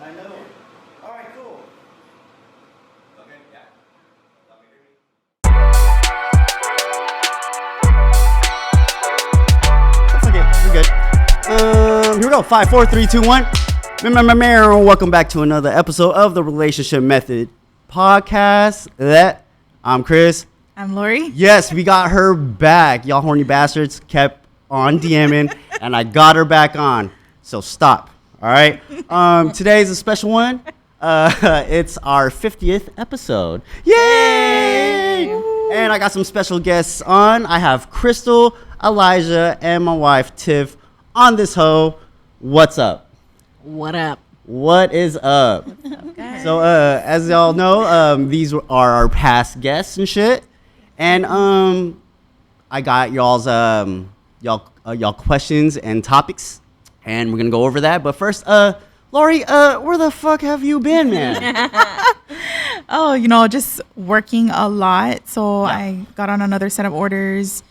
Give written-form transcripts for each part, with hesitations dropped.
I know. All right, cool. Okay, yeah. Let me hear me. Fuck it, we're good. Here we go. 5, 4, 3, 2, 1. Welcome back to another episode of the Relationship Method podcast. I'm Chris. I'm Lori. Yes, we got her back. Y'all horny bastards kept on DMing, and I got her back on. So stop. All right. Today's a special one. It's our 50th episode. Yay! And I got some special guests on. I have Crystal, Alaijah, and my wife Tiff on this hoe. What's up? What up? What is up? What's up, guys? So, as y'all know, these are our past guests and shit, and I got y'all questions and topics, and we're gonna go over that. But first, Lori, where the fuck have you been, man? Oh, just working a lot. So Yeah. I got on another set of orders.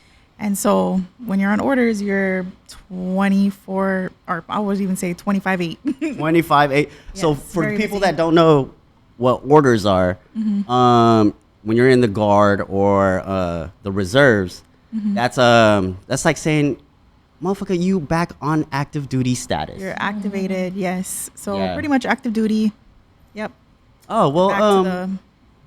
And so when you're on orders, you're 24, or I would even say 25/8. 25/8. So Yes, for very people busy. that don't know what orders are, when you're in the guard or the reserves, that's like saying, motherfucker, you back on active duty status. You're activated, yes. So Yeah. pretty much active duty. Yep. Oh well, Back to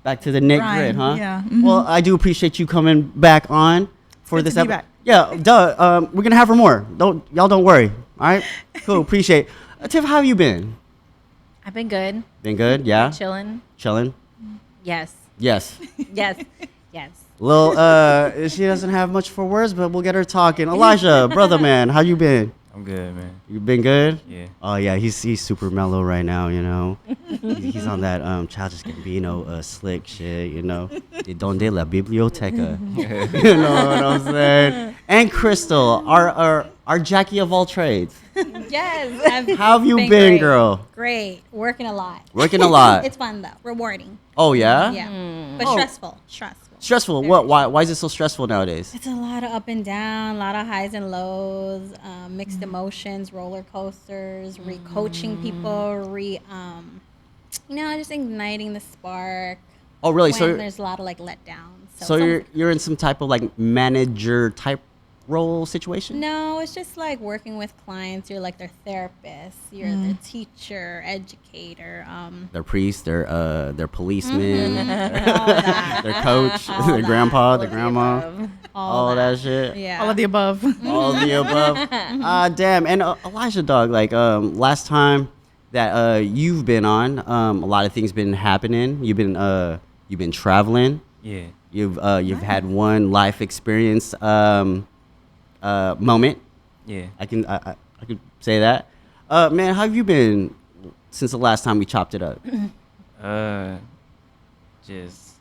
back to the Nick grind, grid, huh? yeah. Well, I do appreciate you coming back on for good this to be episode. back. Yeah, duh. We're gonna have her more. Don't worry. All right, cool. Appreciate. Tiff, how have you been? I've been good. Been good? Yeah. Chilling. Chilling. Yes. Yes. Yes. Yes. Little. She doesn't have much for words, but we'll get her talking. Elijah, brother, man, how you been? I'm good, man. You been good? Yeah. Oh yeah, he's super mellow right now. You know, he's on that Childish Gambino slick shit. You know, de donde la biblioteca. You know what I'm saying? And Crystal, our Jackie of all trades. Yes. How have you been, great. girl? Great. Working a lot. Working a lot. It's fun though. Rewarding. Oh yeah. Yeah. But Oh. stressful. Stressful. Very What? Why is it so stressful nowadays? It's a lot of up and down, a lot of highs and lows, mixed emotions, roller coasters, re-coaching people, just igniting the spark. Oh really? When So there's a lot of like letdowns. so you're in some type of like manager type role situation? No, it's just like working with clients. You're like their therapist. You're their teacher, educator. Their priest, their policeman, all that. their coach, All their that. grandpa, their grandma, all that shit. Yeah. all of the above. All the above. Damn. And Elijah, dog, like last time that you've been on, a lot of things been happening. You've been traveling. Yeah. You've had one life experience moment. Yeah. I could say that. Man, how have you been since the last time we chopped it up? Just,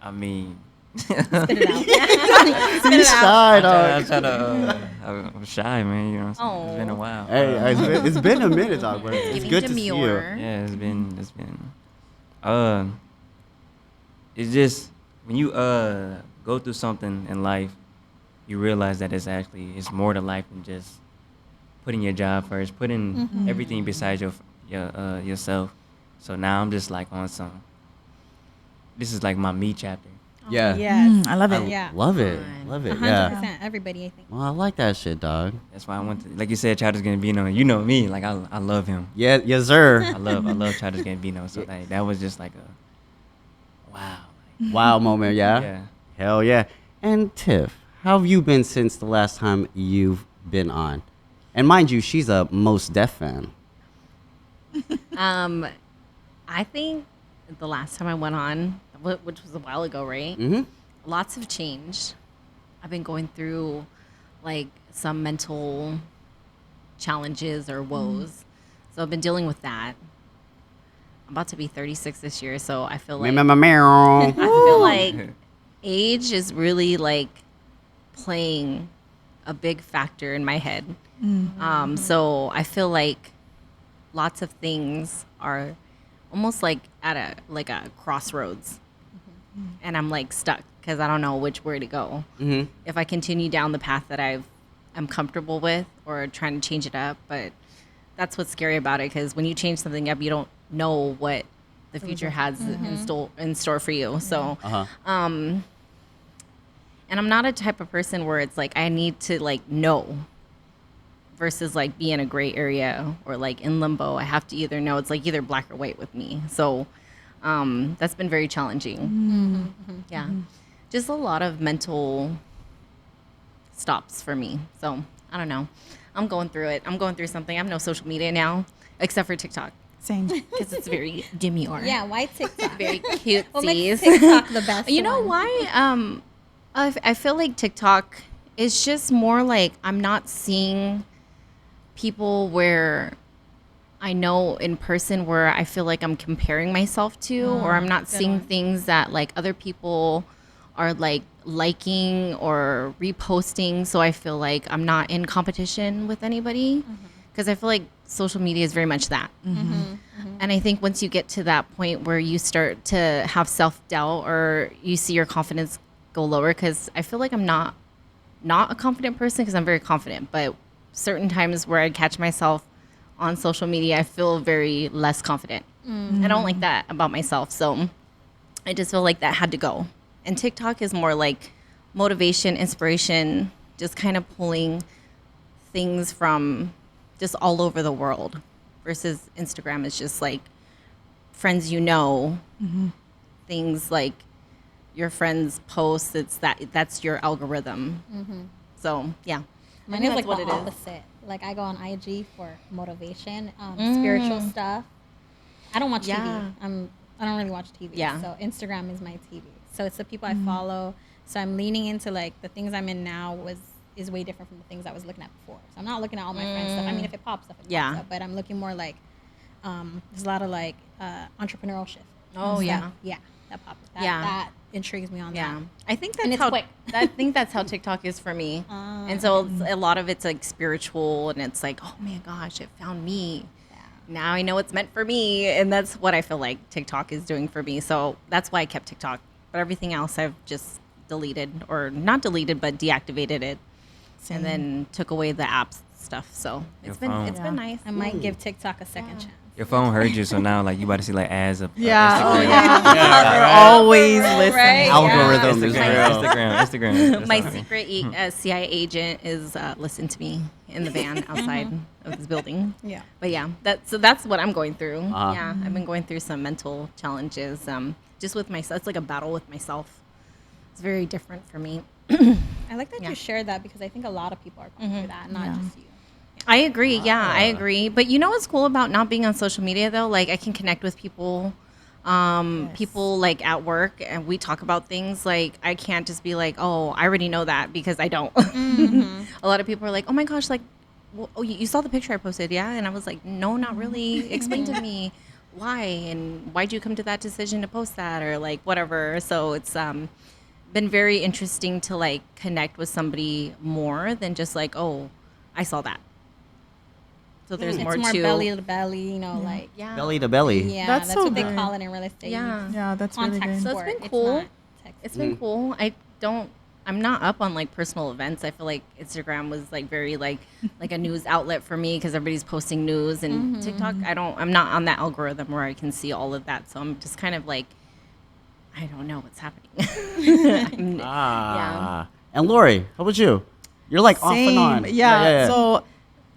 I mean, Spit it out. Spit it out. Shy, I dog. try to, I'm shy, man. You know what I'm saying? It's been a while. Hey, it's been a minute, dog. But it's Giving good to see you. demure. Yeah, it's been, it's just, when you, go through something in life, you realize that it's more to life than just putting your job first, putting everything besides yourself. So now I'm just like on some, this is like my me chapter. Yeah. Yes. I love it. Yeah. Love it. Fun. Love it. 100%. Yeah. Everybody, I think. Well, I like that shit, dog. That's why I went to, like you said, Childish Gambino. You know me, like I love him. Yeah, yes, sir. I love Childish Gambino. So like, that was just like a wow. Wow moment, yeah? Yeah. Hell yeah. And Tiff, how have you been since the last time you've been on? And mind you, she's a Most Def fan. I think the last time I went on, which was a while ago, right? Mm-hmm. Lots have changed. I've been going through like some mental challenges or woes. So I've been dealing with that. I'm about to be 36 this year, so I feel like I feel like age is really like playing a big factor in my head. So I feel like lots of things are almost like at a crossroads, and I'm like stuck because I don't know which way to go. Mm-hmm. If I continue down the path that I'm comfortable with, or trying to change it up, but that's what's scary about it, because when you change something up, you don't know what the future has in store for you. So, and I'm not a type of person where it's like I need to like know versus like be in a gray area or like in limbo. I have to either know. It's like either black or white with me. So that's been very challenging. Yeah. Just a lot of mental stops for me. So I don't know. I'm going through it. I'm going through something. I have no social media now except for TikTok. Same. Because it's very demure. Yeah, why TikTok? Very cutesy. What makes TikTok the best? You know one? why? I feel like TikTok is just more like I'm not seeing people where I know in person where I feel like I'm comparing myself to, or I'm not seeing things that like other people are like liking or reposting. So I feel like I'm not in competition with anybody, because I feel like social media is very much that. And I think once you get to that point where you start to have self-doubt or you see your confidence go lower, because I feel like I'm not a confident person, because I'm very confident, but certain times where I catch myself on social media, I feel very less confident. I don't like that about myself. So I just feel like that had to go. And TikTok is more like motivation, inspiration, just kind of pulling things from just all over the world, versus Instagram is just like friends, things like your friends post. It's that's your algorithm. So yeah. Mine is like the opposite. Like I go on IG for motivation, spiritual stuff. I don't watch TV. I don't really watch TV. Yeah. So Instagram is my TV. So it's the people I follow. So I'm leaning into like the things I'm in now is way different from the things I was looking at before. So I'm not looking at all my friends' stuff. I mean, if it pops up, it pops up. But I'm looking more like there's a lot of like entrepreneurship. Oh yeah. Yeah. That pops up. Yeah. That intrigues me on that. I think And that's it's how quick. I think that's how TikTok is for me. And so a lot of it's like spiritual, and it's like, oh my gosh, it found me. Now I know it's meant for me, and that's what I feel like TikTok is doing for me. So that's why I kept TikTok. But everything else I've just deleted, or not deleted, but deactivated it, and then took away the apps stuff. So it's been nice. I might give TikTok a second chance. Your phone heard you, so now like you about to see like ads of Yeah. Oh, Instagram. yeah. They're always listening. Right? Algorithm is Instagram. That's My all. secret CIA agent is listening to me in the van outside of this building. Yeah. But yeah, that's what I'm going through. Yeah, I've been going through some mental challenges. Just with myself, it's like a battle with myself. It's very different for me. I like that you shared that, because I think a lot of people are going through that, not just you. I agree. Yeah, I agree. But you know what's cool about not being on social media though? Like I can connect with people, people like at work, and we talk about things. Like I can't just be like, oh, I already know that, because I don't. A lot of people are like, oh my gosh, like, well, oh, you saw the picture I posted, yeah? And I was like, no, not really. Explain to me why, and why'd you come to that decision to post that, or like whatever. So it's been very interesting to like connect with somebody more than just like, oh, I saw that. So there's It's more more to belly to belly, like Belly to belly. yeah, That's that's so what they good. call it in real estate. Yeah, that's really Contact good. So sport. it's been cool. not text. It's been cool. I'm not up on like personal events. I feel like Instagram was like very like a news outlet for me, because everybody's posting news, and TikTok, I'm not on that algorithm where I can see all of that. So I'm just kind of like, I don't know what's happening. And Lori, how about you? You're like off and on. Yeah. So,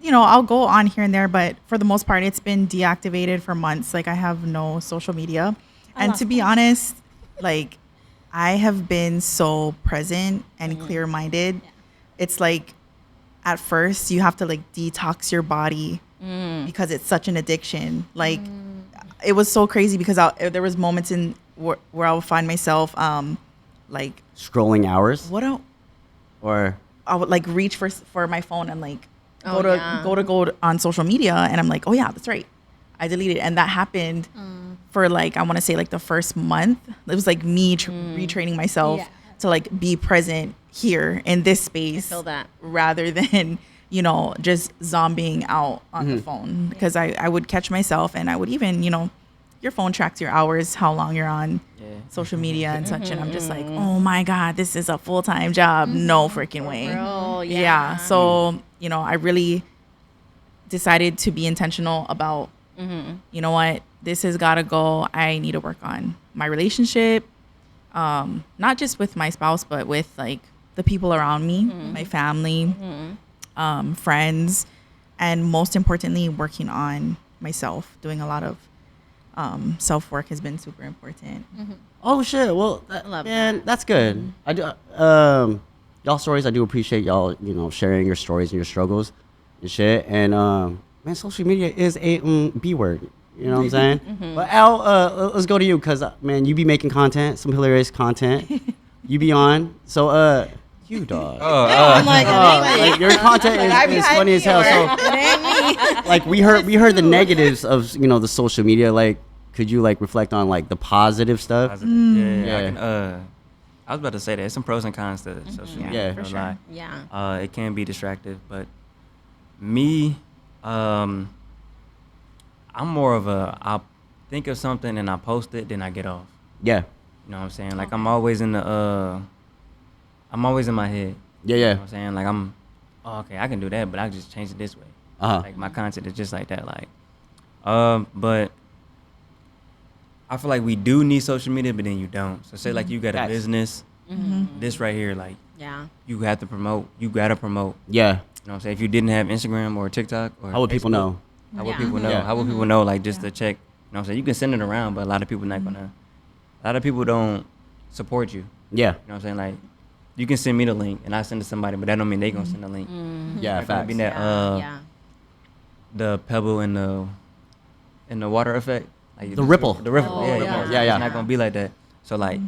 I'll go on here and there, but for the most part, it's been deactivated for months. Like I have no social media. And to be honest, like I have been so present and clear-minded. It's like at first you have to like detox your body because it's such an addiction. Like it was so crazy, because there was moments where I would find myself like Scrolling hours or I would like reach for my phone and like Oh, go on social media, and I'm like, oh yeah, that's right, I deleted it. And that happened for like, I want to say like the first month. It was like me retraining myself to like be present here in this space, I feel that. rather than just zombieing out on the phone, because I would catch myself, and I would even your phone tracks your hours, how long you're on social media and such, and I'm just like, oh my god, this is a full-time job. No freaking way. Bro, Yeah. So, I really decided to be intentional about, you know what, this has got to go. I need to work on my relationship, not just with my spouse, but with like the people around me, my family, friends, and most importantly, working on myself. Doing a lot of self-work has been super important. Oh shit! Well, that's good. I do. Y'all stories. I do appreciate y'all. Sharing your stories and your struggles and shit. And man, social media is a B word. You know what I'm saying? But Al, let's go to you because man, you be making content, some hilarious content. You be on. So you dog. I'm like, Your content is funny as hell. So like we heard the negatives of the social media. Like, could you like reflect on like the positive stuff? Positive. Yeah. I was about to say that there's some pros and cons to social media. For sure. Yeah. It can be distractive, but me, I'm more of I'll think of something and I post it, then I get off. Yeah. You know what I'm saying? Like I'm always in my head. Yeah. You know what I'm saying? Like okay, I can do that, but I can just change it this way. Like my content is just like that. Like, but I feel like we do need social media, but then you don't. So say like you got a business, this right here, like you have to promote. You gotta promote. Yeah. You know what I'm saying? If you didn't have Instagram or TikTok or how would people know? How would people know? How would people know? Like just to check. You know what I'm saying? You can send it around, but a lot of people not gonna. A lot of people don't support you. Yeah. You know what I'm saying? Like you can send me the link and I send it to somebody, but that don't mean they gonna send the link. Yeah, facts. Be that the pebble in the water effect. Like the ripple. The ripple. Yeah. It's not gonna be like that. So like,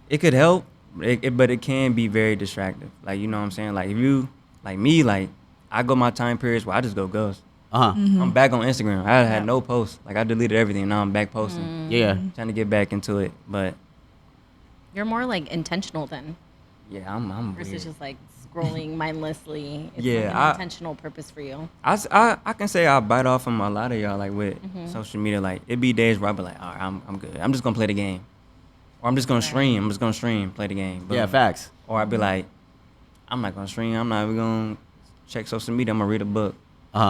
it could help, but it can be very distractive. Like you know what I'm saying? Like if you like me, like I go my time periods where I just go ghost. I'm back on Instagram. I had no posts. Like I deleted everything. Now I'm back posting. Yeah. Trying to get back into it, but You're more like intentional then. yeah, I'm Versus weird. just like scrolling mindlessly. It's Yeah, like an intentional purpose for you. I can say I bite off from a lot of y'all like with social media. Like it be days where I be like, all right, I'm good. I'm just gonna play the game, or I'm just gonna stream. I'm just gonna stream, play the game. Boom. Yeah, facts. Or I'd be like, I'm not gonna stream. I'm not even gonna check social media. I'm gonna read a book.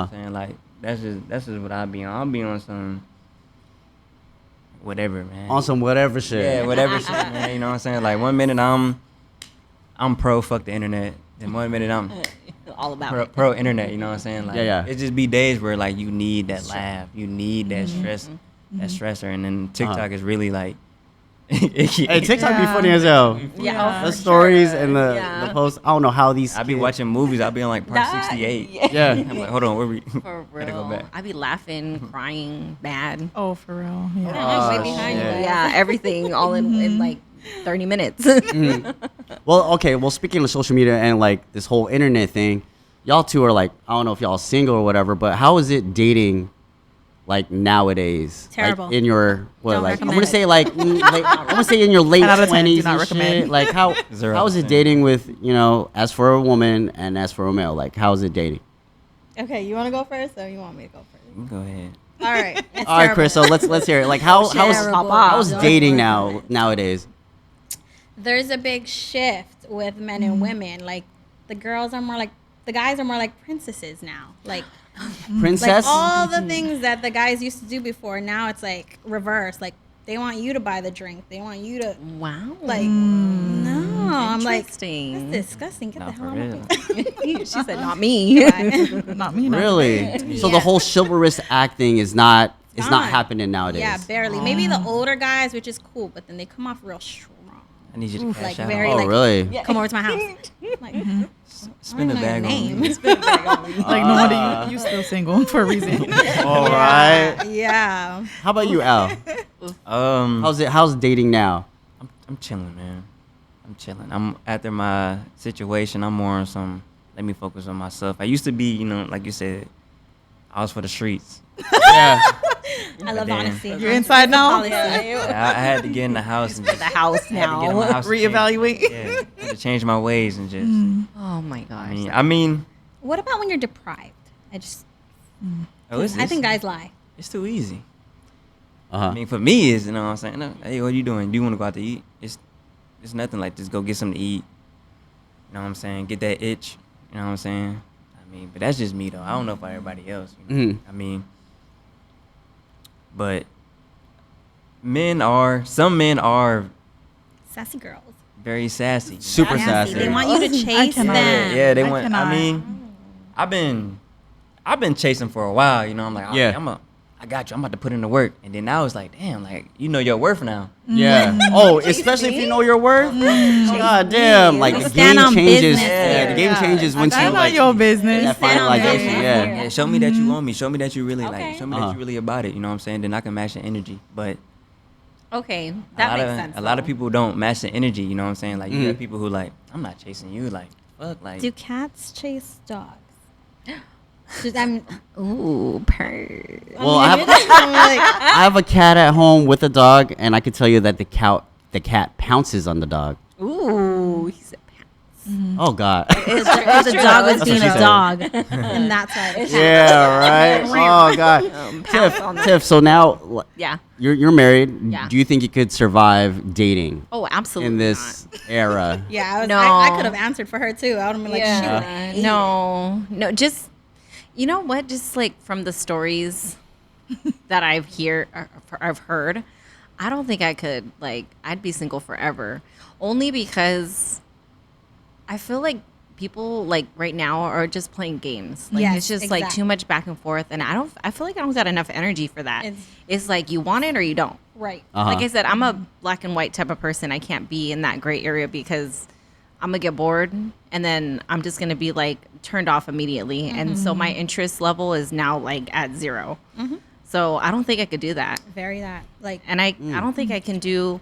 Saying like that's just what I be on. I'll be on some whatever, man. On some whatever shit. Yeah, whatever shit, man. You know what I'm saying? Like 1 minute I'm pro fuck the internet, then 1 minute I'm All about pro internet. You know what I'm saying? Like it just be days where like you need that laugh, you need that stress, that stressor, and then TikTok is really like. Hey, TikTok be funny as hell. Yeah, The stories and the posts. I don't know how these. I be watching movies. I be on like part 68. Yeah. I'm like, hold on, where we? For real. Gotta go back. I be laughing, crying, bad. Oh, for real. Yeah. I'm way behind you. Yeah, everything all in like 30 minutes. Well, okay. Well, speaking of social media and like this whole internet thing, y'all two are like, I don't know if y'all single or whatever, but how is it dating? Like nowadays, Terrible. Like in your Don't I'm recommend gonna it. say like I'm gonna say in your late 10 out of 10, do twenties not and recommend. shit. Like how is it 0%. dating with as for a woman and as for a male? Like how is it dating? Okay, you want to go first, or you want me to go first? Go ahead. All right. It's All right, terrible. Chris. So let's hear it. Like how is Terrible. dating nowadays? There's a big shift with men and women. Like the guys are more like princesses now. Like Princess. all the things that the guys used to do before, now it's like reverse. Like they want you to buy the drink. They want you to Wow. like no. I'm like Interesting. that's disgusting. Get Nah, the hell for out of my real. face. She said, not me. Not me. Not Really? So the Yeah. whole chivalrous acting is not Gone. happening nowadays. Yeah, barely. Maybe the older guys, which is cool, but then they come off real strong. I need you to Like cash out. very Oh like really? come over to my house. Like Spend a I bag don't know your on me. name. Like no wonder you still single for a reason. All right. Yeah. How about you, Al? How's dating now? I'm chilling, man. I'm chilling. I'm after my situation. I'm more on some. Let me focus on myself. I used to be, like you said, I was for the streets. Yeah. I love then- honesty. You're inside now. Policy. I had to get in the house and just, The house had to get in my now. house and change- Reevaluate. Yeah, had to change my ways and just. Oh my gosh. I mean, What about when you're deprived? I think guys lie. it's too easy. Uh-huh. I mean, for me, is what I'm saying. Hey, what are you doing? Do you want to go out to eat? It's nothing like just go get something to eat. You know what I'm saying? Get that itch. You know what I'm saying? I mean, but that's just me though. I don't know about everybody else. You know? Mhm. I mean, but some men are Sassy girls. very sassy. Super sassy. They want you to chase cannot. them. Yeah, they I want. cannot. I mean, I've been chasing for a while. You know, I'm like, Yeah. okay, I got you. I'm about to put in the work, and then now it's like, damn, like you know your worth now. Yeah. Oh, especially if you know your worth. God damn. Like We the stand game on changes. business Yeah, the here. game changes once you That's not like your business. that stand on finalization. business Yeah. here. Yeah, show me that you own me. Show me that you really Okay. like. Show me that you really about it. You know what I'm saying? Then I can match the energy. But Okay, that makes sense. a lot of though. people don't match the energy. You know what I'm saying? Like you got people who like, I'm not chasing you. Like fuck, like Do cats chase dogs? Ooh, purr. Well, I have a cat at home with a dog, and I can tell you that the cat pounces on the dog. Ooh, he said pants. Oh God. If the dog was That's being what she a said. dog, and that's why. It's Yeah. Right. Oh God. Tiff. So now Yeah. you're married. Yeah. Do you think you could survive dating Oh, absolutely. in this era? Yeah, No. I could have answered for her too. I would have been like, Yeah. shoot. No, just you know what? Just like from the stories that I've heard, I don't think I could. Like, I'd be single forever, only because I feel like people like right now are just playing games. Like Yes, it's just like exactly. too much back and forth, and I feel like I don't got enough energy for that. It's- It's like you want it or you don't. Right. Uh-huh. Like I said, I'm a black and white type of person. I can't be in that gray area because I'm gonna get bored and then I'm just gonna be like turned off immediately. And so my interest level is now like at 0. So I don't think I could do that. Very that. Like, And I don't think I can do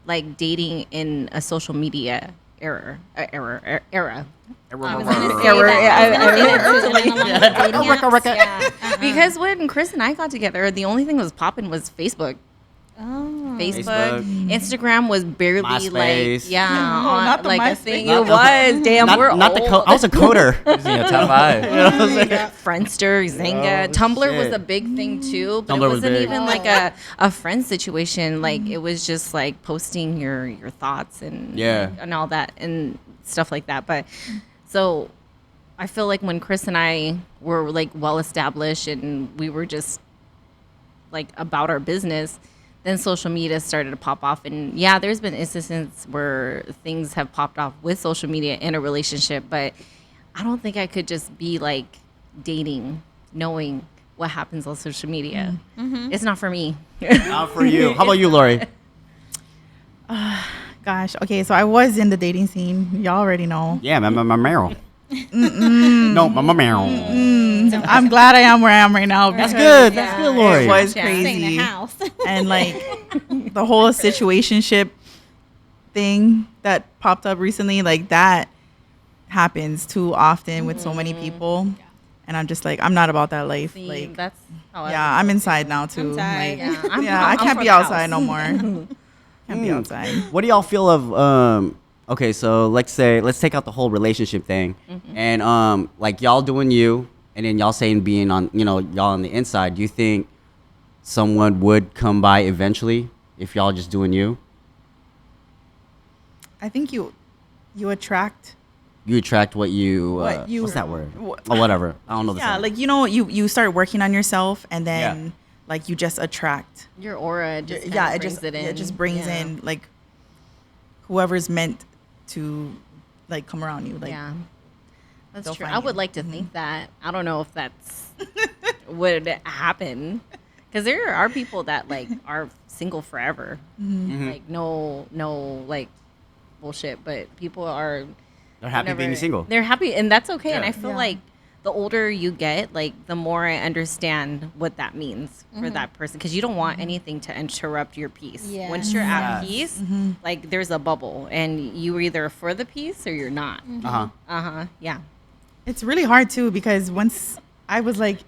like dating in a social media era. I was gonna say Error. that. I was gonna say that too, along with dating apps. Yeah. Because when Chris and I got together, the only thing that was popping was Facebook. Oh. Facebook. Facebook. Instagram was barely MySpace. like, yeah, No, on, not the like a MySpace. thing. Not It the- was. Damn, we're Not old. I was a coder. top 5. Friendster, Zynga, Oh, Tumblr was shit. a big thing too, but Tumblr it was wasn't big. even like a friend situation. Like it was just like posting your thoughts and Yeah. and all that and stuff like that. But so I feel like when Chris and I were like well established and we were just like about our business, then social media started to pop off. And yeah, there's been instances where things have popped off with social media in a relationship, but I don't think I could just be like dating knowing what happens on social media. It's not for me. Not for you. How about you, Lori? Gosh. Okay, so I was in the dating scene. Y'all already know. Yeah, my Meryl. No, my Meryl. I'm glad I am where I am right now. That's because good. That's good, Lori. It was Yeah. Stay in crazy. the house. And like the whole situationship thing that popped up recently, like that happens too often with so many people. And I'm just like, I'm not about that life. See, Like, that's how I yeah, I'm inside now too. tired. Like, Yeah, yeah, I I'm can't for be the outside house. no more. Can't be outside. What do y'all feel of okay, so let's take out the whole relationship thing and like y'all doing you and then y'all saying being on, you know, y'all on the inside. Do you think someone would come by eventually if y'all just doing you? I think you attract. You attract what you What you- what's that word? What- Oh, whatever. I don't know the Yeah, song. like you start working on yourself and then Yeah. like you just attract. Your aura just Yeah, it brings just it in. it just brings Yeah. in like whoever's meant to like come around you. Like yeah, that's they'll true. find I would you. like to think that. I don't know if that's would happen because there are people that like are single forever, like no like bullshit. But people are They're happy never- being single. They're happy, and that's okay. And Yeah. I feel Yeah. like the older you get, like the more I understand what that means for that person, because you don't want anything to interrupt your peace. Yes. Once you're at Yes. peace, like there's a bubble, and you're either for the peace or you're not. Uh-huh. Yeah. it's really hard too because once I was like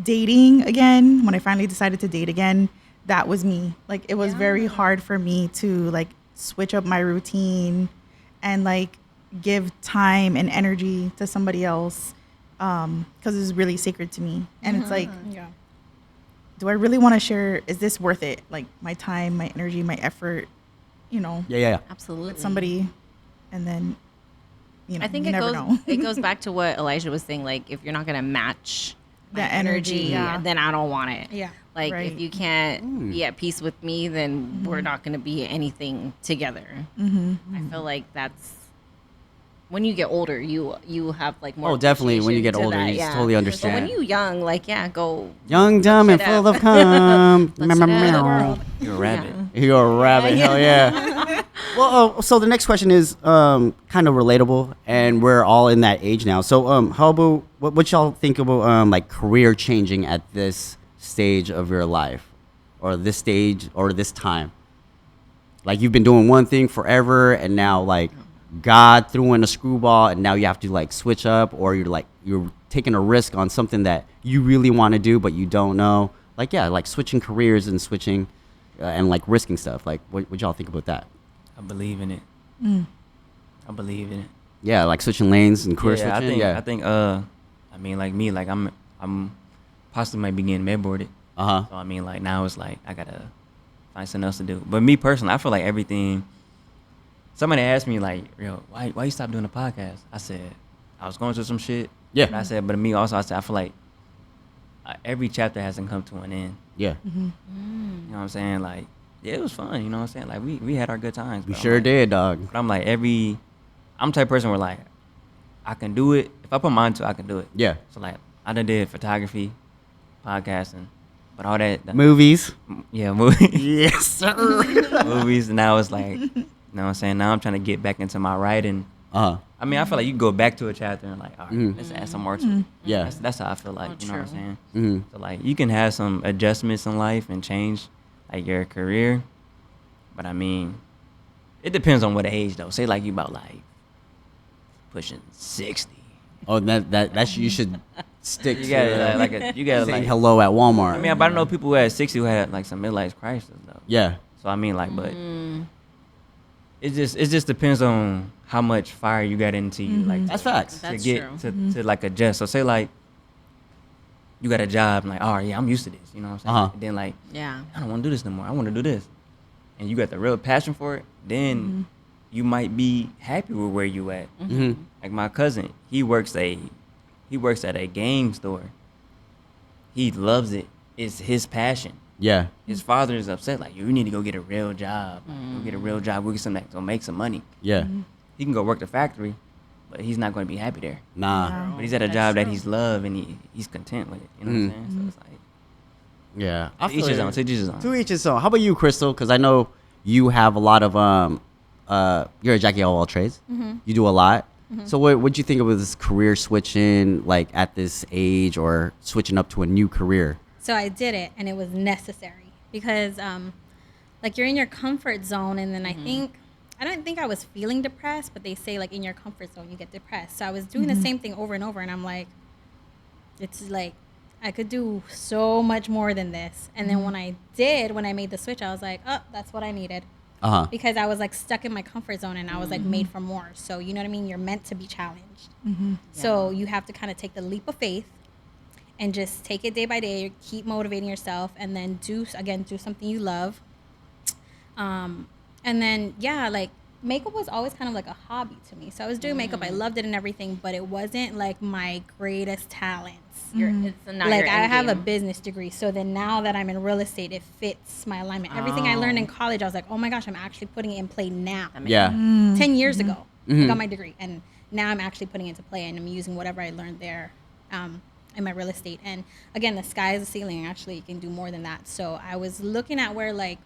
dating again, when I finally decided to date again, that was me. Like it was very hard for me to like switch up my routine and like give time and energy to somebody else because it's really sacred to me. And it's like, Yeah. do I really want to share? Is this worth it? Like my time, my energy, my effort, you know, Yeah. Absolutely. with somebody, and then you know, I think you it never goes know. it goes back to what Elijah was saying. Like, if you're not gonna match my That energy, yeah. then I don't want it. Yeah. Like, Right. if you can't be at peace with me, then we're not gonna be anything together. I feel like that's when you get older, you have like more. Oh, definitely. When you get appreciation to older, that, you totally But understand. when you young, like, go Young, dumb, and shit full up. of cum. Let's shit out of the world. You're a rabbit. You're a rabbit. Hell yeah. Well, so the next question is kind of relatable, and we're all in that age now. So, how about what y'all think about like career changing at this stage of your life, or this stage, or this time? Like, you've been doing one thing forever, and now like God threw in a screwball, and now you have to like switch up, or you're taking a risk on something that you really want to do, but you don't know. Like, yeah, like switching careers and switching and like risking stuff. Like, what y'all think about that? I believe in it. I believe in it. Yeah, like switching lanes and career Yeah, switching. I think I mean, like me, like I'm possibly might be getting bedboarded. Uh-huh. So I mean, like now it's like I gotta find something else to do. But me personally, I feel like everything. Somebody asked me like, "Yo, why you stop doing the podcast?" I said I was going through some shit. Yeah. But I said, but me also, I said I feel like every chapter hasn't come to an end. Yeah, You know what I'm saying? Like, yeah, it was fun. You know what I'm saying? Like we had our good times. we but I'm sure like- did, dog. But I'm like I'm the type of person where like I can do it. If I put mine to it, I can do it. Yeah. So like I done did photography, podcasting, but all that Movies. yeah, movies. Yes, sir. movies. And now it's like, you know what I'm saying? Now I'm trying to get back into my writing. Uh-huh. I mean, I feel like you can go back to a chapter and like, all right, Mhm. let's add some more to it. Yeah. That's how I feel like, Oh, you know what I'm true. saying? Mhm. So like you can have some adjustments in life and change like your career. But I mean, it depends on what age though. Say like you about like pushing 60. Oh, that's you should stick You to gotta you gotta saying like hello at Walmart. I mean, but I know people who had 60 who had like some midlife crisis though. Yeah. So I mean, like, but it just depends on how much fire you got into you, like That's facts. to That's get to like adjust. So say like you got a job, and like, oh yeah, I'm used to this. You know what I'm saying? Uh-huh. And then like, Yeah. I don't want to do this no more. I want to do this, and you got the real passion for it. Then you might be happy with where you at. Mhm. Like my cousin, he works at a game store. He loves it. It's his passion. Yeah. His father is upset, like, you need to go get a real job. Go get a real job. Go get something that's gonna make some money. Yeah. He can go work the factory, but he's not going to be happy there. Nah. But he's at a That's job that true. he's loved and he's content with it. You know what I'm saying? So it's like, Yeah. I to each his feel own. it. To each his own. To each his own. How about you, Crystal? Because I know you have a lot of you're a Jackie of all trades. You do a lot. So what'd you think of this career switching, like at this age, or switching up to a new career? So I did it, and it was necessary because, like, you're in your comfort zone, and then I don't think I was feeling depressed, but they say like in your comfort zone you get depressed. So I was doing the same thing over and over, and I'm like, it's like I could do so much more than this. And then when I made the switch, I was like, oh, that's what I needed. Uh-huh. Because I was like stuck in my comfort zone, and I was like made for more. So you know what I mean? You're meant to be challenged. So you have to kind of take the leap of faith and just take it day by day, keep motivating yourself, and then do something you love. And then, yeah, like makeup was always kind of like a hobby to me. So I was doing makeup. I loved it and everything, but it wasn't like my greatest talents. It's not Like your I end have a game. business degree, so then now that I'm in real estate, it fits my alignment. Everything I learned in college, I was like, oh my gosh, I'm actually putting it in play now. Yeah. 10 years ago, I got my degree, and now I'm actually putting it into play, and I'm using whatever I learned there in my real estate. And again, the sky is the ceiling. Actually, you can do more than that. So I was looking at where, like,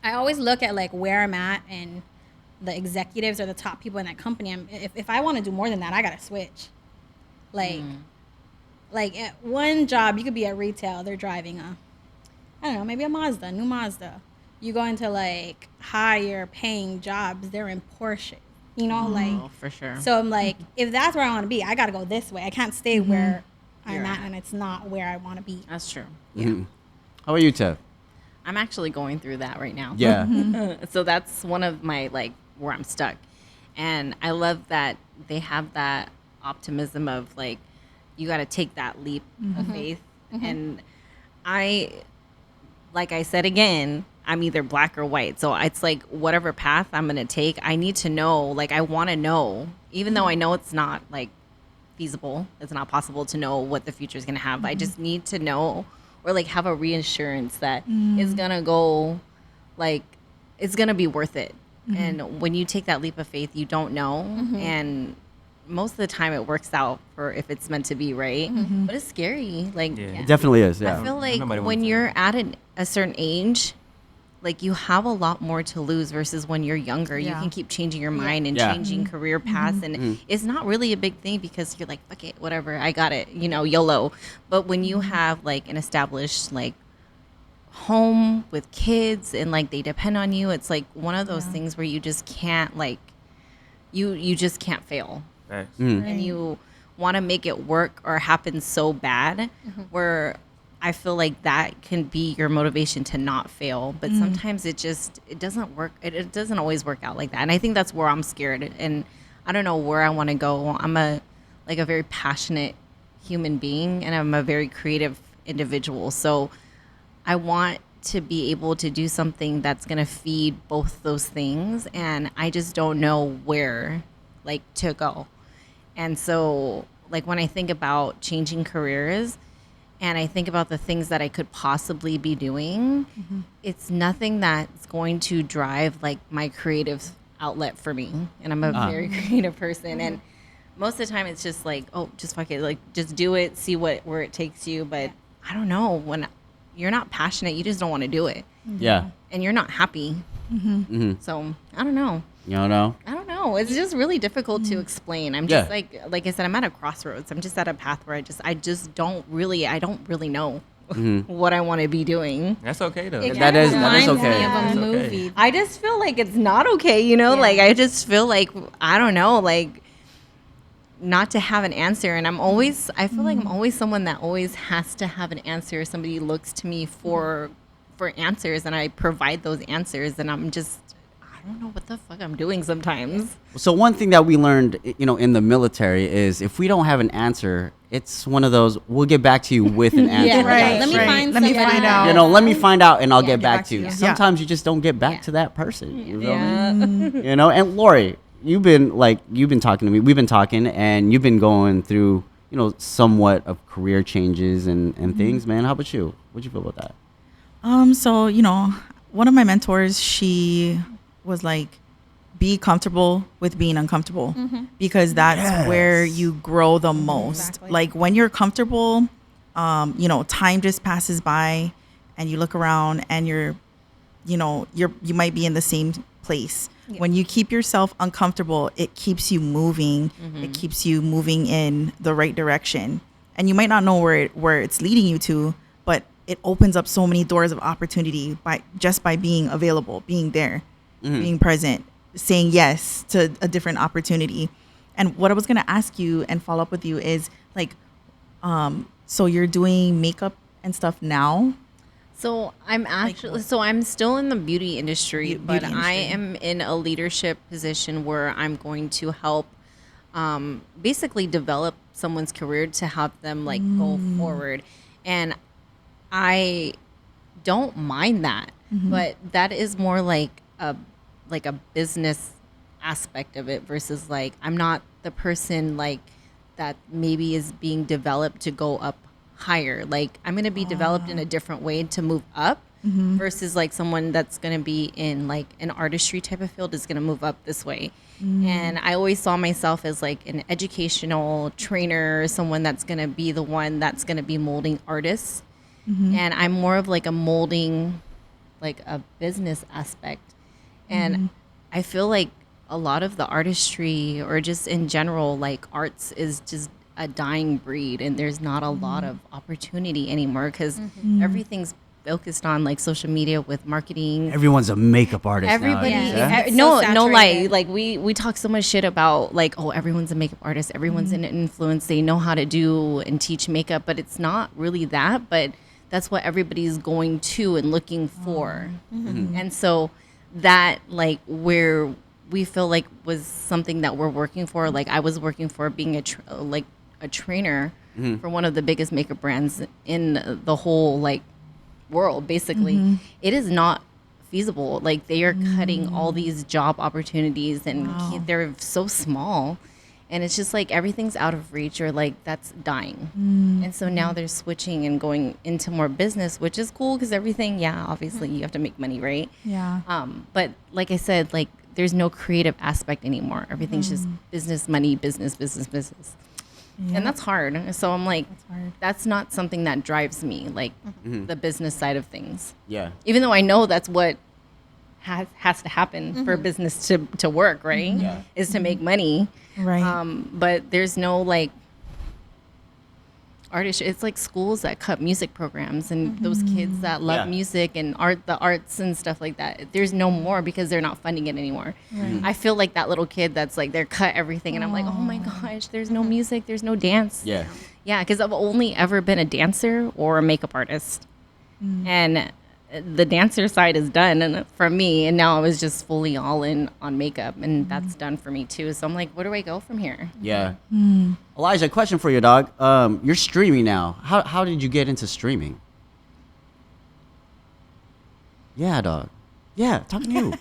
I always look at like where I'm at and the executives or the top people in that company. If I want to do more than that, I gotta switch. Like at one job, you could be at retail. They're driving I don't know, maybe a new Mazda. You go into like higher paying jobs, they're in Porsche. You know, like, Oh, for sure. so I'm like, if that's where I want to be, I gotta go this way. I can't stay where I'm You're at, at. and it's not where I want to be. That's true. Mhm. How about you, Tiff? I'm actually going through that right now. Yeah. So that's one of my, like, where I'm stuck. And I love that they have that optimism of, like, you got to take that leap of faith. And like I said again, I'm either black or white. So it's like whatever path I'm going to take, I need to know, like I want to know, even though I know it's not like feasible, it's not possible to know what the future is going to have. I just need to know, or like have a reassurance that it's going to go, like it's going to be worth it. And when you take that leap of faith, you don't know. And most of the time it works out for if it's meant to be, right? But it's scary. Like, It definitely is. Yeah. I feel like Nobody when wants you're at a certain age, like you have a lot more to lose versus when you're younger. You Yeah. can keep changing your mind and Yeah. changing career paths. And it's not really a big thing because you're like, fuck it, whatever, I got it, you know, YOLO. But when you have like an established like home with kids and like they depend on you, it's like one of those things where you just can't like, you just can't fail. Facts. And you want to make it work or happen so bad where I feel like that can be your motivation to not fail, but sometimes it doesn't work. It doesn't always work out like that. And I think that's where I'm scared, and I don't know where I want to go. I'm a very passionate human being, and I'm a very creative individual. So I want to be able to do something that's going to feed both those things, and I just don't know where like to go. And so like when I think about changing careers and I think about the things that I could possibly be doing, it's nothing that's going to drive like my creative outlet for me. And I'm a very creative person. And most of the time it's just like, oh, just fuck it. Like just do it, see where it takes you. But I don't know, when you're not passionate, you just don't want to do it. Yeah. And you're not happy. So I don't know. You don't know? I don't know. It's just really difficult to explain. I'm just like I said, I'm at a crossroads. I'm just at a path where I don't really know what I want to be doing. That's okay though. That is reminds me okay. of a That's okay. movie. I just feel like it's not okay, you know? Like I just feel like I don't know, like not to have an answer. And I feel like I'm always someone that always has to have an answer. Somebody looks to me for answers and I provide those answers, and I don't know what the fuck I'm doing sometimes. So one thing that we learned, in the military is if we don't have an answer, it's one of those, we'll get back to you with an answer. Yeah, Right, Let me right. find Let me somebody. find out. Let me find out and I'll get back to you. Yeah. Sometimes you just don't get back Yeah. to that person. You know what I mean? And Lori, you've been talking to me. We've been talking and you've been going through, somewhat of career changes and things, man. How about you? What'd you feel about that? So, one of my mentors, she was like, be comfortable with being uncomfortable because that's where you grow the most. Exactly. Like when you're comfortable, time just passes by and you look around and you might be in the same place. Yeah. When you keep yourself uncomfortable, it keeps you moving. It keeps you moving in the right direction. And you might not know where it's leading you to, but it opens up so many doors of opportunity by being available, being there, being present, saying yes to a different opportunity. And what I was going to ask you and follow up with you is like, so you're doing makeup and stuff now? So I'm I'm still in the beauty industry, but Beauty I industry. am in a leadership position where I'm going to help basically develop someone's career to help them like go forward. And I don't mind that, but that is more like a business aspect of it versus like I'm not the person like that maybe is being developed to go up higher. Like I'm going to be developed in a different way to move up versus like someone that's going to be in like an artistry type of field is going to move up this way. And I always saw myself as like an educational trainer, someone that's going to be the one that's going to be molding artists. And I'm more of like a molding, like a business aspect. And I feel like a lot of the artistry or just in general, like arts is just a dying breed and there's not a lot of opportunity anymore because everything's focused on like social media with marketing. Everyone's a makeup artist Everybody, nowadays. Yeah. Yeah? It's no so lie. saturated. Like we talk so much shit about like, oh, everyone's a makeup artist, everyone's an influence, they know how to do and teach makeup, but it's not really that. But that's what everybody's going to and looking for, and so that like where we feel like was something that we're working for. Like I was working for being a trainer for one of the biggest makeup brands in the whole like world. Basically, it is not feasible. Like they are cutting all these job opportunities, and they're so small. And it's just like everything's out of reach, or like that's dying. And so now they're switching and going into more business, which is cool because everything, obviously you have to make money, right? Yeah. But like I said, like there's no creative aspect anymore. Everything's just business, money, business. Yeah. And that's hard. So I'm like, That's hard. that's not something that drives me, like the business side of things. Yeah. Even though I know that's what has to happen for business to work, right? Yeah. Is to make money. Right. But there's no like artist. It's like schools that cut music programs, and those kids that love music and the arts and stuff like that. There's no more because they're not funding it anymore. I feel like that little kid that's like they're cut everything, and I'm like, oh my gosh, there's no music, there's no dance. Yeah. Yeah, because I've only ever been a dancer or a makeup artist, and the dancer side is done and for me, and now I was just fully all in on makeup, and that's done for me too. So I'm like, where do I go from here? Yeah. Alaijah, question for you, dog. You're streaming now. How did you get into streaming? Yeah, dog. Yeah, talking to you.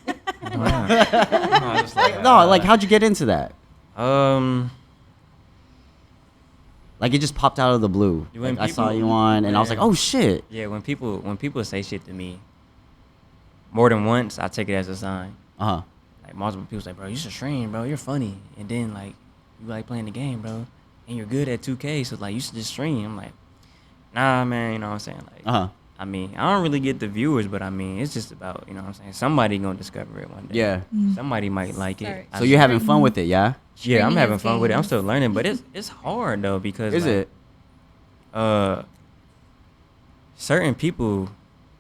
No, like how'd you get into that? Like it just popped out of the blue. When Like, I saw people- you on, and I was like, oh shit. Yeah, when people say shit to me more than once, I take it as a sign. Uh-huh. Like multiple people say, bro, you should stream, bro. You're funny, and then like you like playing the game, bro, and you're good at 2K, so like you should just stream. I'm like, nah, man. You know what I'm saying? Like, Uh-huh. I mean, I don't really get the viewers, but I mean, it's just about, you know what I'm saying? Somebody gonna discover it one day. Yeah. Somebody might like Sorry. it. So you're having fun with it, yeah? Yeah, I'm Streaming having is fun with it. I'm games. still learning, but it's hard though because Is like, it? certain people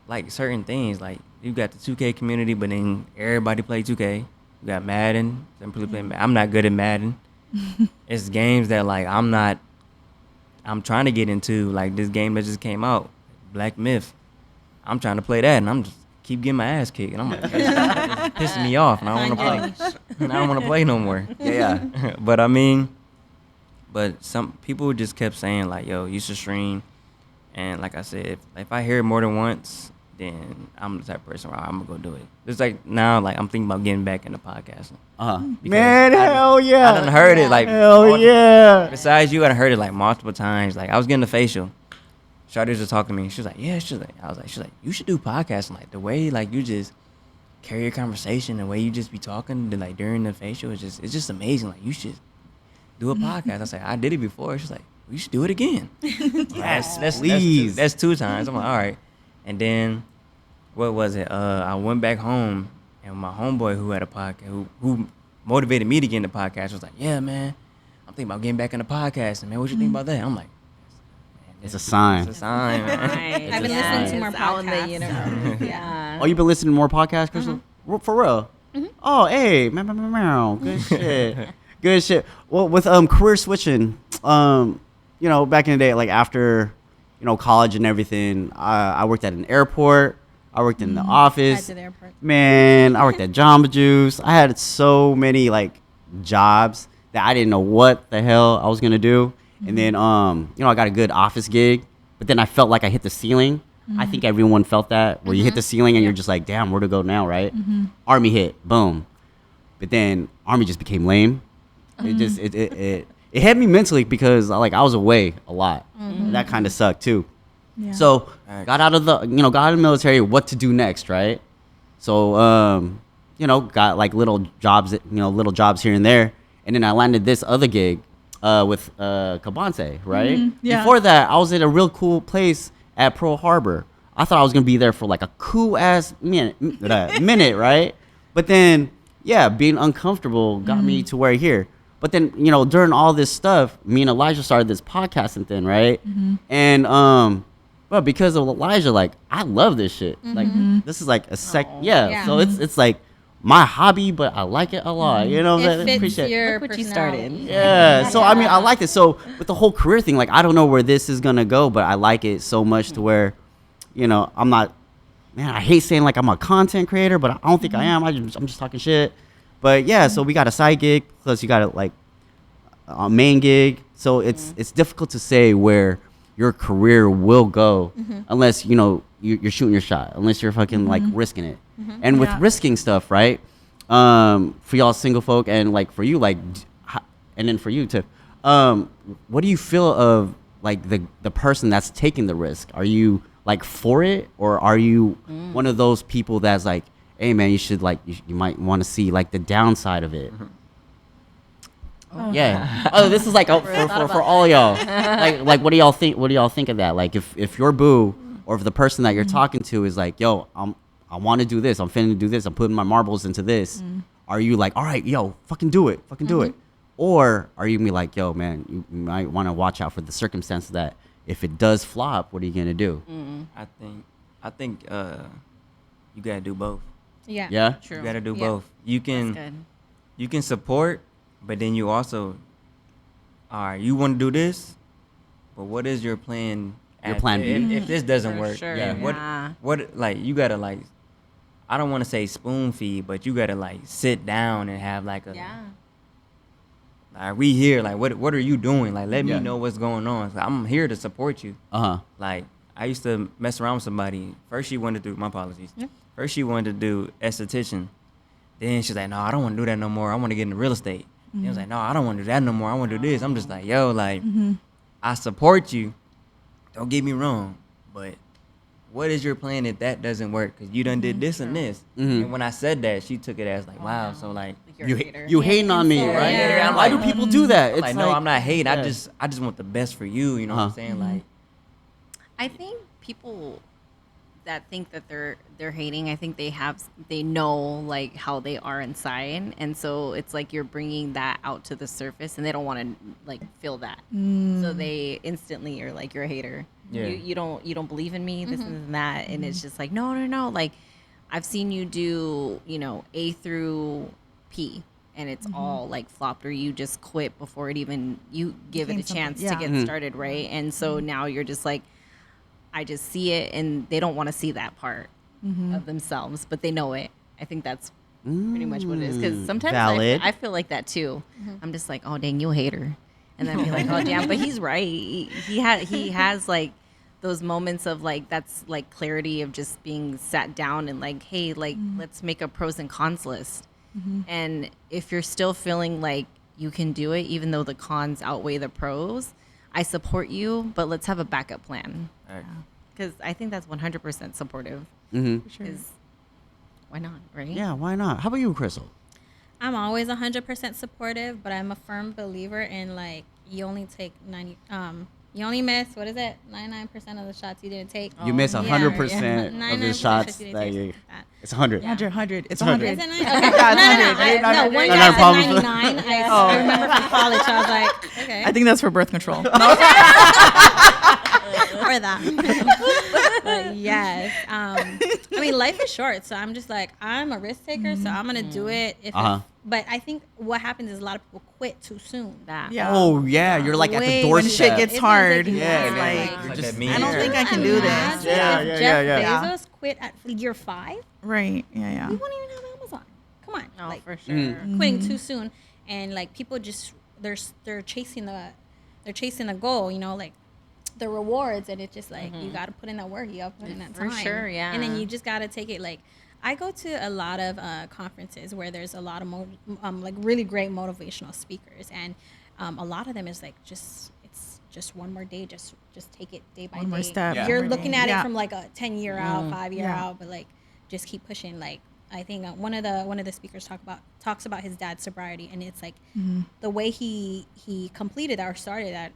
like certain things. Like you got the 2K community, but then everybody play 2K. You got Madden. Some people play Madden. I'm not good at Madden. It's games that like I'm trying to get into. Like this game that just came out, Black Myth. I'm trying to play that, and I'm just keep getting my ass kicked, and I'm like, it's pissing me off, and I don't want to play. And I don't want to play no more. Yeah. But I mean, but some people just kept saying like, "Yo, you should stream," and like I said, if I hear it more than once, then I'm the type of person where I'm gonna go do it. It's like now, like I'm thinking about getting back into podcasting. Uh-huh. Because Man, hell yeah. I done heard it like Hell multiple- yeah. Besides you, I done heard it like multiple times. Like I was getting a facial. Shoutout was talking to me. She was like, "Yeah." She's like, "You should do podcasting. Like the way like you just carry your conversation, the way you just be talking to, like during the facial, it's just amazing. Like you should do a podcast." I was like, "I did it before." She's like, "You should do it again." Please. That's two times. I'm like, all right. And then what was it? I went back home, and my homeboy who had a podcast, who motivated me to get into podcast, was like, "Yeah, man, I'm thinking about getting back into podcasting, man. What you think about that?" I'm like, It's a sign. it's a sign, man. It's I've a been listening to sign. more It's out in the podcasts. universe. Yeah. Oh, you've been listening to more podcasts, Crystal? For real? Oh, hey, meow. Good shit. Good shit. Well, with career switching, you know, back in the day, like after, you know, college and everything, I worked at an airport. I worked in the office. At the airport. Man, I worked at Jamba Juice. I had so many like jobs that I didn't know what the hell I was gonna do. And then, you know, I got a good office gig, but then I felt like I hit the ceiling. I think everyone felt that, where you hit the ceiling and you're just like, damn, where to go now, right? Army hit, boom. But then Army just became lame. It just, it hit me mentally because like I was away a lot. And that kind of sucked too. Yeah. So got out of the military, what to do next, right? So, you know, got like little jobs here and there. And then I landed this other gig with Cabante, right? Yeah. Before that, I was at a real cool place at Pearl Harbor. I thought I was going to be there for like a cool ass minute, right? But then, yeah, being uncomfortable got me to where here. But then, you know, during all this stuff, me and Alaijah started this podcasting thing, right? And, but because of Alaijah, like, I love this shit. Like, this is like a Yeah. So it's like my hobby, but I like it a lot. You know what I'm saying? It fits Appreciate it. your Look what you started. personality. Yeah. So I mean, I like it. So with the whole career thing, like I don't know where this is gonna go, but I like it so much to where, you know, I'm not. Man, I hate saying like I'm a content creator, but I don't think I am. I'm just talking shit. But yeah, so we got a side gig plus you got a like a main gig. So it's difficult to say where your career will go unless you know you're shooting your shot unless you're fucking like risking it. And with Yeah. risking stuff, right? For y'all single folk and like for you, like, and then for you too. What do you feel of like the person that's taking the risk? Are you like for it, or are you one of those people that's like, hey man, you should like you might want to see like the downside of it? Yeah. Oh, this is like for all y'all. Like what do y'all think? What do y'all think of that? Like if your boo or if the person that you're talking to is like, yo, I want to do this. I'm finna do this. I'm putting my marbles into this. Are you like, all right, yo, fucking do it, do it? Or are you gonna be like, yo, man, you might want to watch out for the circumstance that if it does flop, what are you gonna do? I think you gotta do both. Yeah. Yeah. True. You gotta do Yeah. both. You That's can good. support, but then you also, all right, you want to do this, but what is your plan? Your plan B. If this doesn't For work, sure, yeah. What like you gotta like, I don't want to say spoon feed, but you gotta like sit down and have like a. Yeah. Like, we here, like, what are you doing? Like, let Yeah. me know what's going on. So I'm here to support you. Uh-huh. Like, I used to mess around with somebody. First, she wanted to do, my apologies. First, she wanted to do esthetician. Then she's like, no, I don't want to do that no more. I want to get into real estate. Then I was like, no, I don't want to do that no more. I want to do this. I'm just like, yo, like, I support you. Don't get me wrong. But what is your plan if that doesn't work? Because you done did this and this. And when I said that, she took it as like, wow. So, like, Like you're a hater. You hating on me, Yeah. right? Yeah. Why do people do that? I'm like, no, I'm not hating. yeah. I just want the best for you. You know what I'm saying? Like, I think people that think that they're hating, I think they know like how they are inside, and so it's like you're bringing that out to the surface, and they don't want to like feel that, so they instantly are like, you're a hater. Yeah. You don't believe in me, this and that, and it's just like no, like I've seen you do A through P, and it's all like flopped, or you just quit before it even you give it a Became chance something, to yeah. get started, right? And so now you're just like, I just see it, and they don't want to see that part of themselves, but they know it. I think that's pretty much what it is. Because sometimes Valid. I feel like that too. I'm just like, oh dang, you a hater, and then be like, oh damn, but he's right. He has like those moments of like, that's like clarity of just being sat down and like, hey, like let's make a pros and cons list. And if you're still feeling like you can do it, even though the cons outweigh the pros, I support you, but let's have a backup plan. all right. Because I think that's 100% supportive. Sure. Is why not, right? Yeah, why not? How about you, Crystal? I'm always 100% supportive, but I'm a firm believer in like you only take 90. You only miss, what is it? 99% of the shots you didn't take. You miss Yeah, 100% of the 99% shots you didn't that take. you. It's 100. 100. It's 100. 100. Is it 9? Yeah, Okay. it's 100. No, one No, guy no problem. said 99. I remember from college. I was like, okay. I think that's for birth control. or that. But yes. I mean, life is short, so I'm just like, I'm a risk taker, so I'm gonna do it. But I think what happens is a lot of people quit too soon. That. Yeah. Oh yeah, you're like at the Way doorstep. when shit gets It's gonna hard. take you Yeah, long. yeah, Like, Like just- that meme. I don't think I can do this. Imagine Yeah, if yeah, Jeff yeah. Bezos quit at year 5. Right. Yeah. We won't even have Amazon. Come on. No, like for sure. quitting too soon, and like people just they're chasing the goal, like the rewards, and it's just like you got to put in that work, you got to put in that For time, sure, yeah. and then you just got to take it. Like I go to a lot of conferences where there's a lot of like really great motivational speakers, and a lot of them is like it's just one more day, just take it day by One day. more step. Yeah. You're One more looking day. at it Yeah. from like a 10-year out, 5-year Yeah. out, but like just keep pushing. Like I think one of the speakers talks about his dad's sobriety, and it's like the way he completed that or started that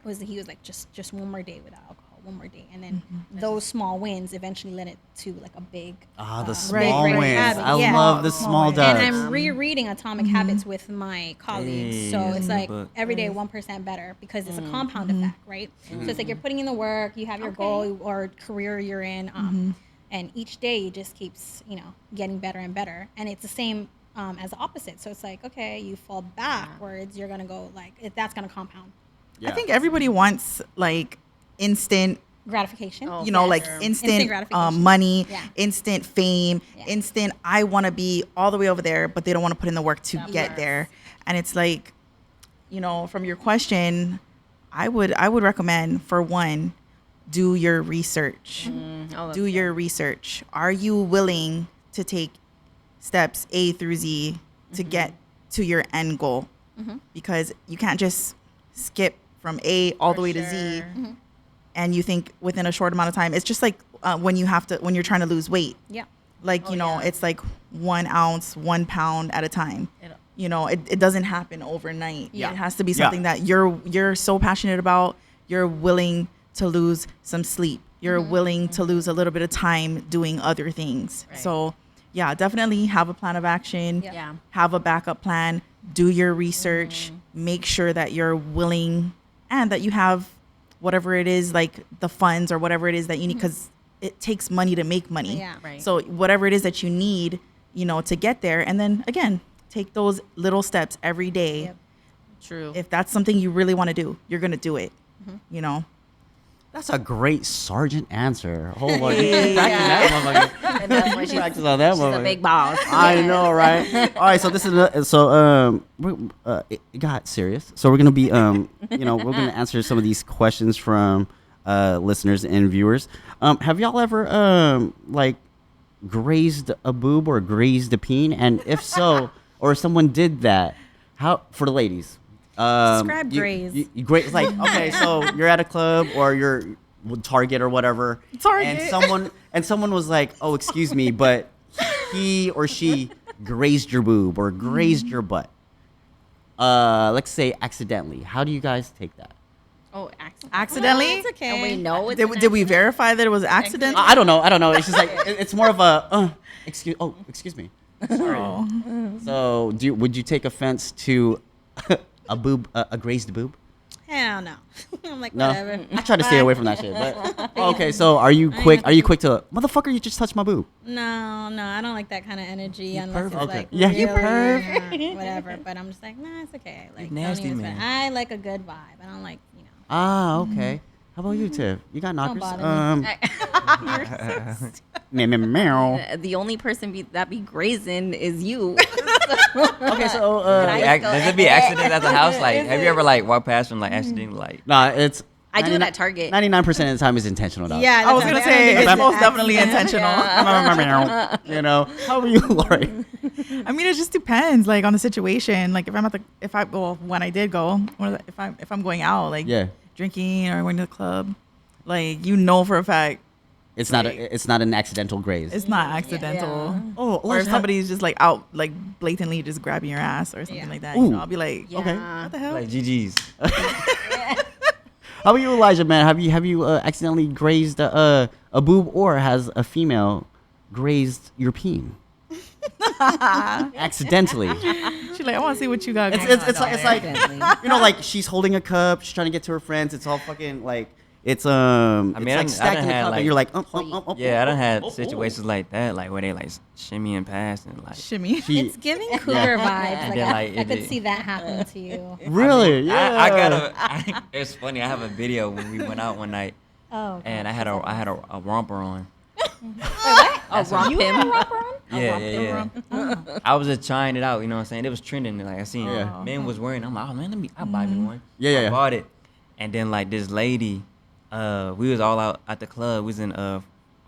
was he was like just one more day without alcohol, one more day, and then those small wins eventually led it to like a big The big small great wins. habit. I Yeah. love the small wins. ducks. And I'm rereading Atomic Habits with my colleagues. Hey, So that's it's a good like book. every day 1% better, because it's a compound effect, right? So it's like you're putting in the work, you have your goal or career you're in, and each day it just keeps, getting better and better. And it's the same as the opposite. So it's like, okay, you fall backwards, you're going to go like, that's going to compound. Yeah. I think everybody wants like instant, Gratification. Oh, like Yes. instant gratification. money, Yeah. instant fame, Yeah. instant. I want to be all the way over there, but they don't want to put in the work to get there. And it's like, from your question, I would recommend, for one, do your research. Do your research. Are you willing to take steps A through Z to get to your end goal? Because you can't just skip from A all the way to Z and you think within a short amount of time. It's just like when you're trying to lose weight. Yeah. Like, it's like 1 ounce, 1 pound at a time. It doesn't happen overnight. Yeah. It has to be something that you're so passionate about. You're willing to lose some sleep. You're willing to lose a little bit of time doing other things. Right. So, yeah, definitely have a plan of action. Yeah. Have a backup plan. Do your research. Make sure that you're willing and that you have whatever it is, like the funds or whatever it is that you need, because it takes money to make money. Yeah. Right. So whatever it is that you need, to get there. And then, again, take those little steps every day. Yep. True. If that's something you really want to do, you're going to do it. That's a great sergeant answer. Hold on. You practicing that motherfucker. And that's why Practice on that she's a motherfucker. big boss. I know, right? All right, so this is it got serious. So we're gonna be we're gonna answer some of these questions from listeners and viewers. Have y'all ever grazed a boob or grazed a peen? And if so, or if someone did that, how for the ladies? Describe graze. You graze, like, okay, so you're at a club or you're Target or whatever. Target. And someone was like, "Oh, excuse me, but he or she grazed your boob or grazed your butt." Let's say accidentally. How do you guys take that? Oh, Accidentally? It's okay. And we know it's Did we verify that it was accidental? I don't know. It's just like it's more of a excuse me. Oh. So would you take offense to a grazed boob? Hell no. I'm like, No, whatever. I try to stay away from that shit. But okay, so are you quick? Are you quick to motherfucker? You just touched my boob. No, I don't like that kind of energy unless it's Okay. like Yeah, you really, whatever. But I'm just like, nah, it's okay. Like, nasty, don't even man. I like a good vibe. I don't like, Ah, okay. How about you, Tiff? You got knockers? bother Meow. The only person that be grazing is you. Okay, so Does it be accidents at the house? Like, have you ever walked past and accidentally nah, it's. I do it at Target. 99% of the time is intentional, though. Yeah, I was going to say, it's I'm- most definitely intentional. How are you, Lori? I mean, it just depends, like, on the situation. Like, when I did go, if I'm going out, like, Yeah. drinking or going to the club, like, for a fact, It's not an accidental graze. it's not accidental. Oh, Or if somebody's just, like, out, like, blatantly just grabbing your ass or something Yeah. like that, Ooh. I'll be like, Yeah. Okay. what the hell? like GG's? How about you, Elijah, man? Have you accidentally grazed a boob, or has a female grazed your peen? Accidentally. She's like, I want to see what you got going It's on like down it's there. like like she's holding a cup, she's trying to get to her friends. It's all fucking like it's mean, it's I like done stacked in the had, cup, like- and you're like Yeah, I done had situations like that, like where they shimmying past and Shimmy. It's giving cougar vibes. Like, then, I could see that happen to you. Really? Yeah. I got it's funny. I have a video when we went out one night, Oh. and I had a romper on. Oh, romp him. Yeah. I was just trying it out, you know what I'm saying? It was trending. Like I seen Yeah. men was wearing. I'm like, oh man, I'll buy me one. Yeah. I bought it, and then this lady, we was all out at the club. We was in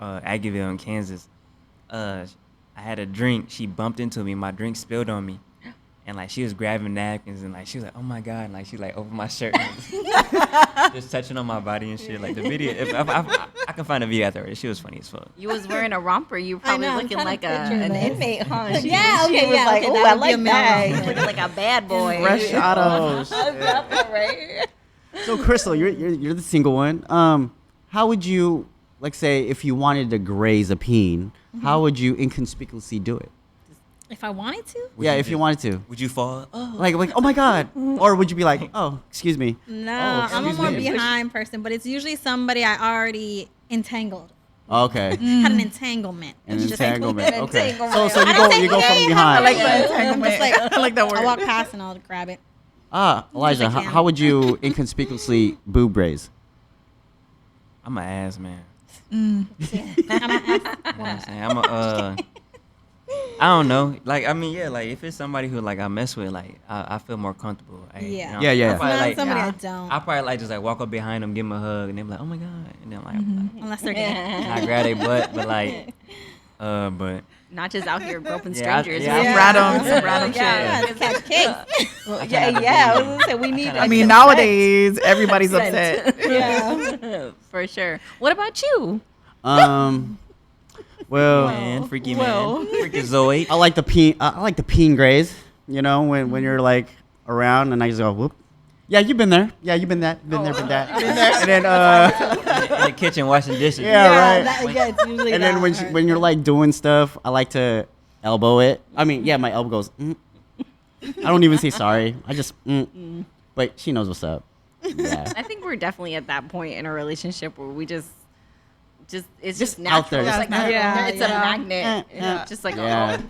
Aggieville in Kansas. I had a drink. She bumped into me. My drink spilled on me. And she was grabbing napkins and she was like, oh my God, and she over my shirt and just touching on my body and shit. Like the video, if I can find a video after it. She was funny as fuck. You was wearing a romper. You were probably I'm looking trying to like picture an that. inmate, huh? Yeah, She okay, was yeah, like, okay, oh, that I would be a like male that. romper. Looking like a bad boy. Fresh out of. Right? So Crystal, you're the single one. How would you say if you wanted to graze a peen? How would you inconspicuously do it? If I wanted to? If you wanted to. Would you fall? Oh. Like, oh my God. Or would you be like, oh, excuse me. No, Oh, I'm a excuse more me. behind person, but it's usually somebody I already entangled. Okay. Had an entanglement. An It's just entanglement. Like, Okay. entanglement. So you go from behind. I like Yeah. that entanglement. Just like- I like that I word. walk past and I'll grab it. Elijah, I can. how would you inconspicuously boob graze? I'm an ass man. I'm an ass You know what I'm saying? I'm a I don't know. Like, I mean, yeah, like if it's somebody who like I mess with, like I feel more comfortable. Like, Yeah. you know, Yeah, yeah. I It's probably, not like, somebody I Yeah. don't. I probably like just like walk up behind them, give them a hug, and they're like, oh my god, and then like, Unless they're gay. I grab their butt, but like, but Not just out here groping Yeah, I- strangers. yeah, Some random shit. Yeah, to catch case. Yeah. I was gonna say we need. kinda- I mean, nowadays everybody's upset. Yeah. For sure. What about you? Well, man, freaky Well. man, freakazoid. I like the peen. I like the peen graze. You know, when you're like around, and I just go whoop. Yeah, you've been there. Yeah, you've been that. Been there. Been that. Been there. And then In the kitchen washing dishes. yeah, right. It's usually And then that when part. when you're like doing stuff, I like to elbow it. I mean, yeah, my elbow goes. I don't even say sorry. I just. But she knows what's up. Yeah. I think we're definitely at that point in a relationship where we just it's Just just out there. natural. It's Yeah, like it's a magnet. Yeah. Just like Yeah.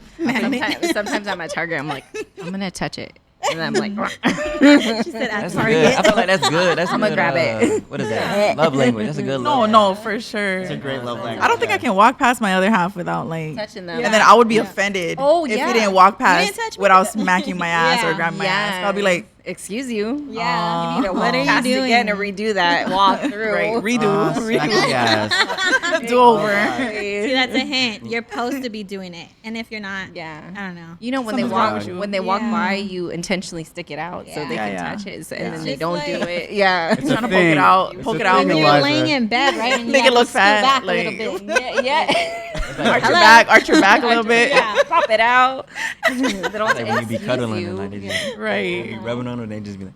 sometimes I'm at Target. I'm like, I'm gonna touch it, and I'm like, She said at That's Target. good. I feel like that's good. That's I'ma good, grab it. What is that? Love language. That's a good love. No, for sure. It's a great love language. I don't think I can walk past my other half without like touching them. and then I would be offended Oh, if yeah. he didn't walk You didn't past touch me. without smacking my ass or Yeah. grabbing my ass. I'll be like, excuse you. Yeah. You need to What walk are you past doing? again and redo that walk through. right, redo, Smack the ass. do over. See, that's a hint. You're supposed to be doing it, and if you're not, Yeah. I don't know. You know when Something's they wrong walk with you. when they walk Yeah. by, you intentionally stick it out so they Yeah. can Yeah. touch it, and Yeah. then they Just don't like- do it. Yeah. It's a Trying to poke it thing. out, It's poke a it out. thing, When Make you're Eliza. laying in bed, right, and you Make it have to look scoot fat, back like- a little bit. Yeah. Arch your back a little bit. Yeah. Pop it out. They don't Like when you be excuse cuddling you. and like they just Right. be rubbing on them, they just be like,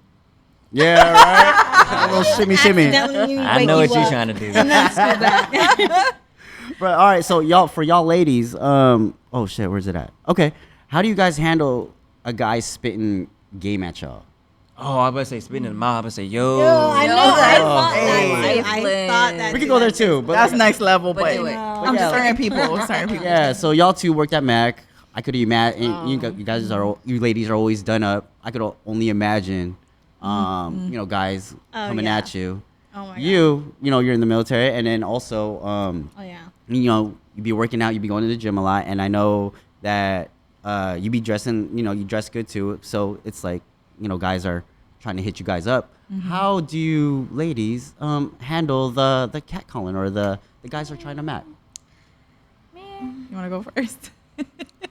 Yeah, right. A little shimmy, shimmy. Accidentally I know wake what you you're up. trying to do. And then scoot back. But all right, so y'all, for y'all ladies, oh shit, where's it at? Okay, how do you guys handle a guy spitting game at y'all? Oh, I was about to say spitting in the mouth. I was about to say, yo. I know. I thought hey. that. I thought that. We could go there too, but That's next level, but do it. I'm Yeah. certain people. yeah. So y'all two worked at Mac. I could imagine you ladies are always done up. I could only imagine, guys coming yeah. at you. Oh my god. You know, you're in the military, and then also, Oh yeah. you be working out, you be going to the gym a lot, and I know that you be dressing, you dress good too. So it's like, guys are trying to hit you guys up. How do you ladies handle the catcalling or the guys are trying to match? Man, You want to go first?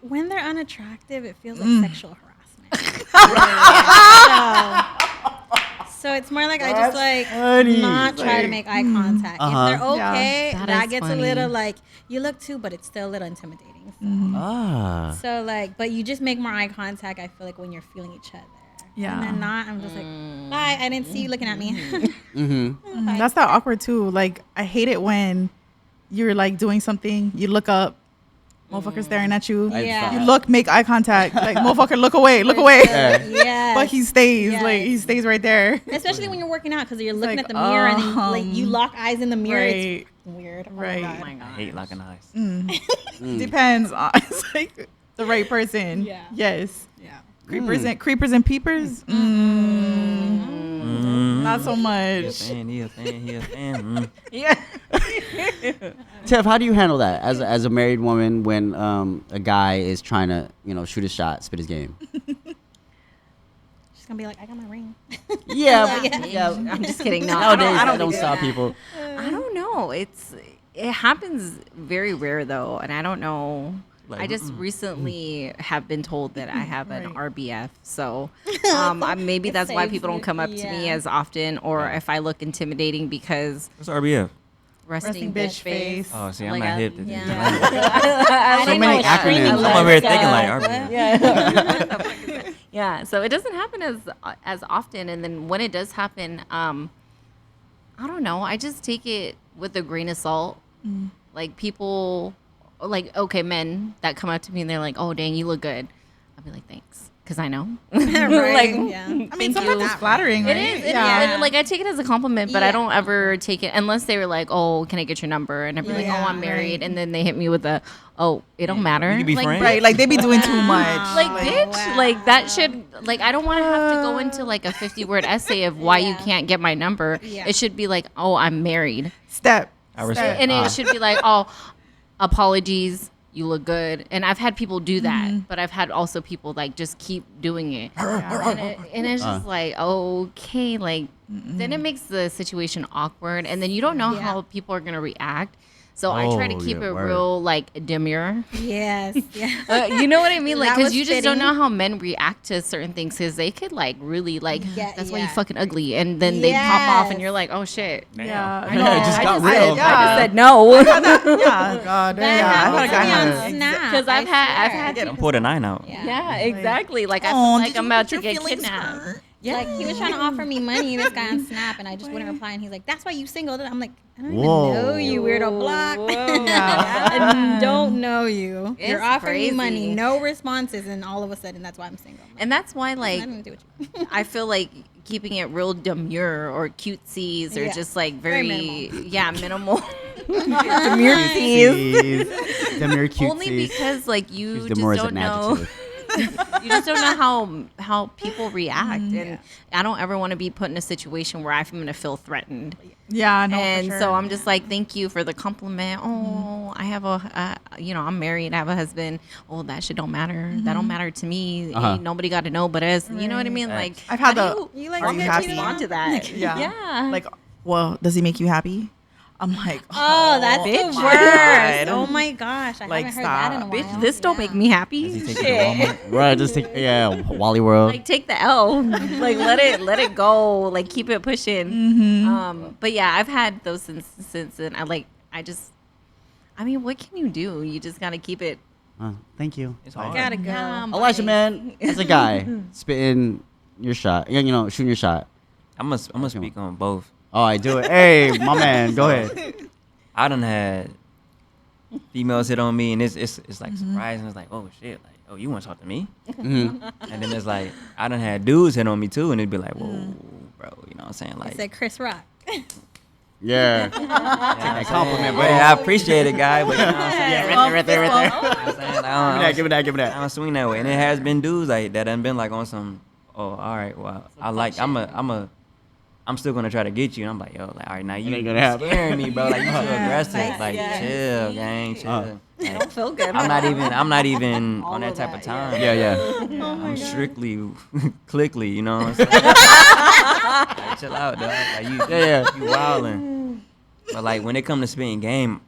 when they're unattractive, it feels Mm. like sexual harassment. So it's more like I just like funny. not try to make eye contact. Uh-huh. If they're okay, Yeah. That that is gets funny. a little like you look too, but it's still a little intimidating. So. Ah. So like, but you just make more eye contact. I feel like when you're feeling each other. Yeah. And then not, I'm just like, bye. I didn't see you looking at me. Mm-hmm. That's that awkward too. Like I hate it when you're like doing something, you look up, motherfucker staring at you. Yeah. You look, make eye contact. Like motherfucker, look away, look away. Yeah. But he stays, Yes. like he stays right there. Especially when you're working out because you're looking like, at the mirror and then like you lock eyes in the mirror. Right. It's weird. Oh my Right. God. Oh my I god. hate locking eyes. Depends on it's like the right person. Yeah. Yes. Yeah. Creepers and peepers. Not so He a much. fan, he a fan, he a fan. Tiff, how do you handle that as a married woman when a guy is trying to shoot his shot, spit his game? She's gonna be like, I got my ring. Yeah. I'm just kidding. No, Nowadays, I that don't don't stop people. I don't know. It happens very rare though, and I don't know. Like, I just recently have been told that I have an Right. RBF, so maybe It that's why saves people don't you. come up to me Yeah. as often, or if I look intimidating because What's RBF? resting bitch face. Oh, see, I'm Like, not I- hip to this. Yeah. I So didn't many know acronyms. screaming I'm I'm over here like thinking that. like RBF. Yeah, so it doesn't happen as often, and then when it does happen, I don't know. I just take it with a grain of salt. Like people, like men that come up to me and they're like, "Oh, dang, you look good." I'll be like, "Thanks," because I know. Right, Like, yeah. I mean, Thank sometimes you. it's flattering, It right? is. It Yeah. is. And, like I take it as a compliment, but I Yeah. don't ever take it unless they were like, "Oh, can I get your number?" And I'd be like, Yeah, "Oh, I'm married," right. and then they hit me with a, "Oh, it don't matter." We can be like, friends. Right, like they be doing too much. like, Oh, bitch, wow. like that should, like, I don't want to have to go into like a 50-word essay of why you Yeah. can't get my number. Yeah. It should be like, "Oh, I'm married," Step. I respect. and it should be like, "Oh, apologies, you look good. And I've had people do that, but I've had also people like just keep doing it. And it's just like, okay, like then it makes the situation awkward. And then you don't know how people are going to react. So I try to keep it real, like, demure. Yes. Yeah. You know what I mean? Like, That because was you just fitting. don't know how men react to certain things. Because they could, like, really, like, that's why you fucking ugly. And then they pop off and you're like, oh, shit. Yeah. I know, it just got real. I just said no. Yeah. God That damn. happened I to me had on Snap. Because I've had Don't pull the 9 out. Yeah, exactly. Like, I feel like I'm about to get kidnapped. Yeah. Like he was trying to offer me money, this guy on Snap, and I just wouldn't reply. And he's like, "That's why you single." I'm like, "I don't even know you, weirdo block. I don't know you. It's You're offering me money, crazy. no responses, and all of a sudden, that's why I'm single." I'm like, And that's why, I like, didn't do what I feel like keeping it real demure or cutesies or Yeah. just like Very minimal. Cutesies. Demure cutesies. Only because like you Use just demure as don't an know. adjective. You just don't know how people react, and I don't ever want to be put in a situation where I'm gonna feel threatened. Yeah, no, And for sure. so I'm just like, thank you for the compliment. Oh, I have I'm married. I have a husband. Oh, that shit don't matter. That don't matter to me. Ain't nobody got to know but us. You know what I mean? Like, I've had how the. do You like Are to you get happy? cheated respond on? to that? Yeah. Yeah. Like, well, does he make you happy? I'm like, Oh, that's bitch. the worst. Oh my gosh, I Like, haven't heard that in a stop. while. Bitch, this don't make me happy. Does he take you to Walmart? Right, just take, Wally World. Like, take the L. Like, let it go. Like, keep it pushing. But yeah, I've had those instances, and I mean, what can you do? You just gotta keep it. Thank you. It's hard. Gotta go. Yeah, Elijah, man, as a guy, spitting your shot, shooting your shot. I'm gonna speak on both. Oh, I do it. Hey, my man, go ahead. I done had females hit on me, and it's like surprising. It's like, oh shit, like, oh, you want to talk to me? Mhm. And then it's like, I done had dudes hit on me too, and it'd be like, whoa, bro, you know what I'm saying? I Like, said Chris Rock. Yeah. take that compliment, but I appreciate it, guy. But you know what I'm saying? right there. You know what I'm saying? I Give it don't that. swing that way, and it has been dudes like that done been like on some. Oh, all right, well, I'm still gonna try to get you. And I'm like, yo, like, all right, now you ain't gonna happen. scaring me, bro. Like, you too aggressive. Like, Like, chill, gang, chill. I don't feel good. I'm not even on that type of time. Yeah. I'm strictly clickly, you know what I'm saying? Like, chill out, dog. Like, you wildin'. But like when it come to spitting game,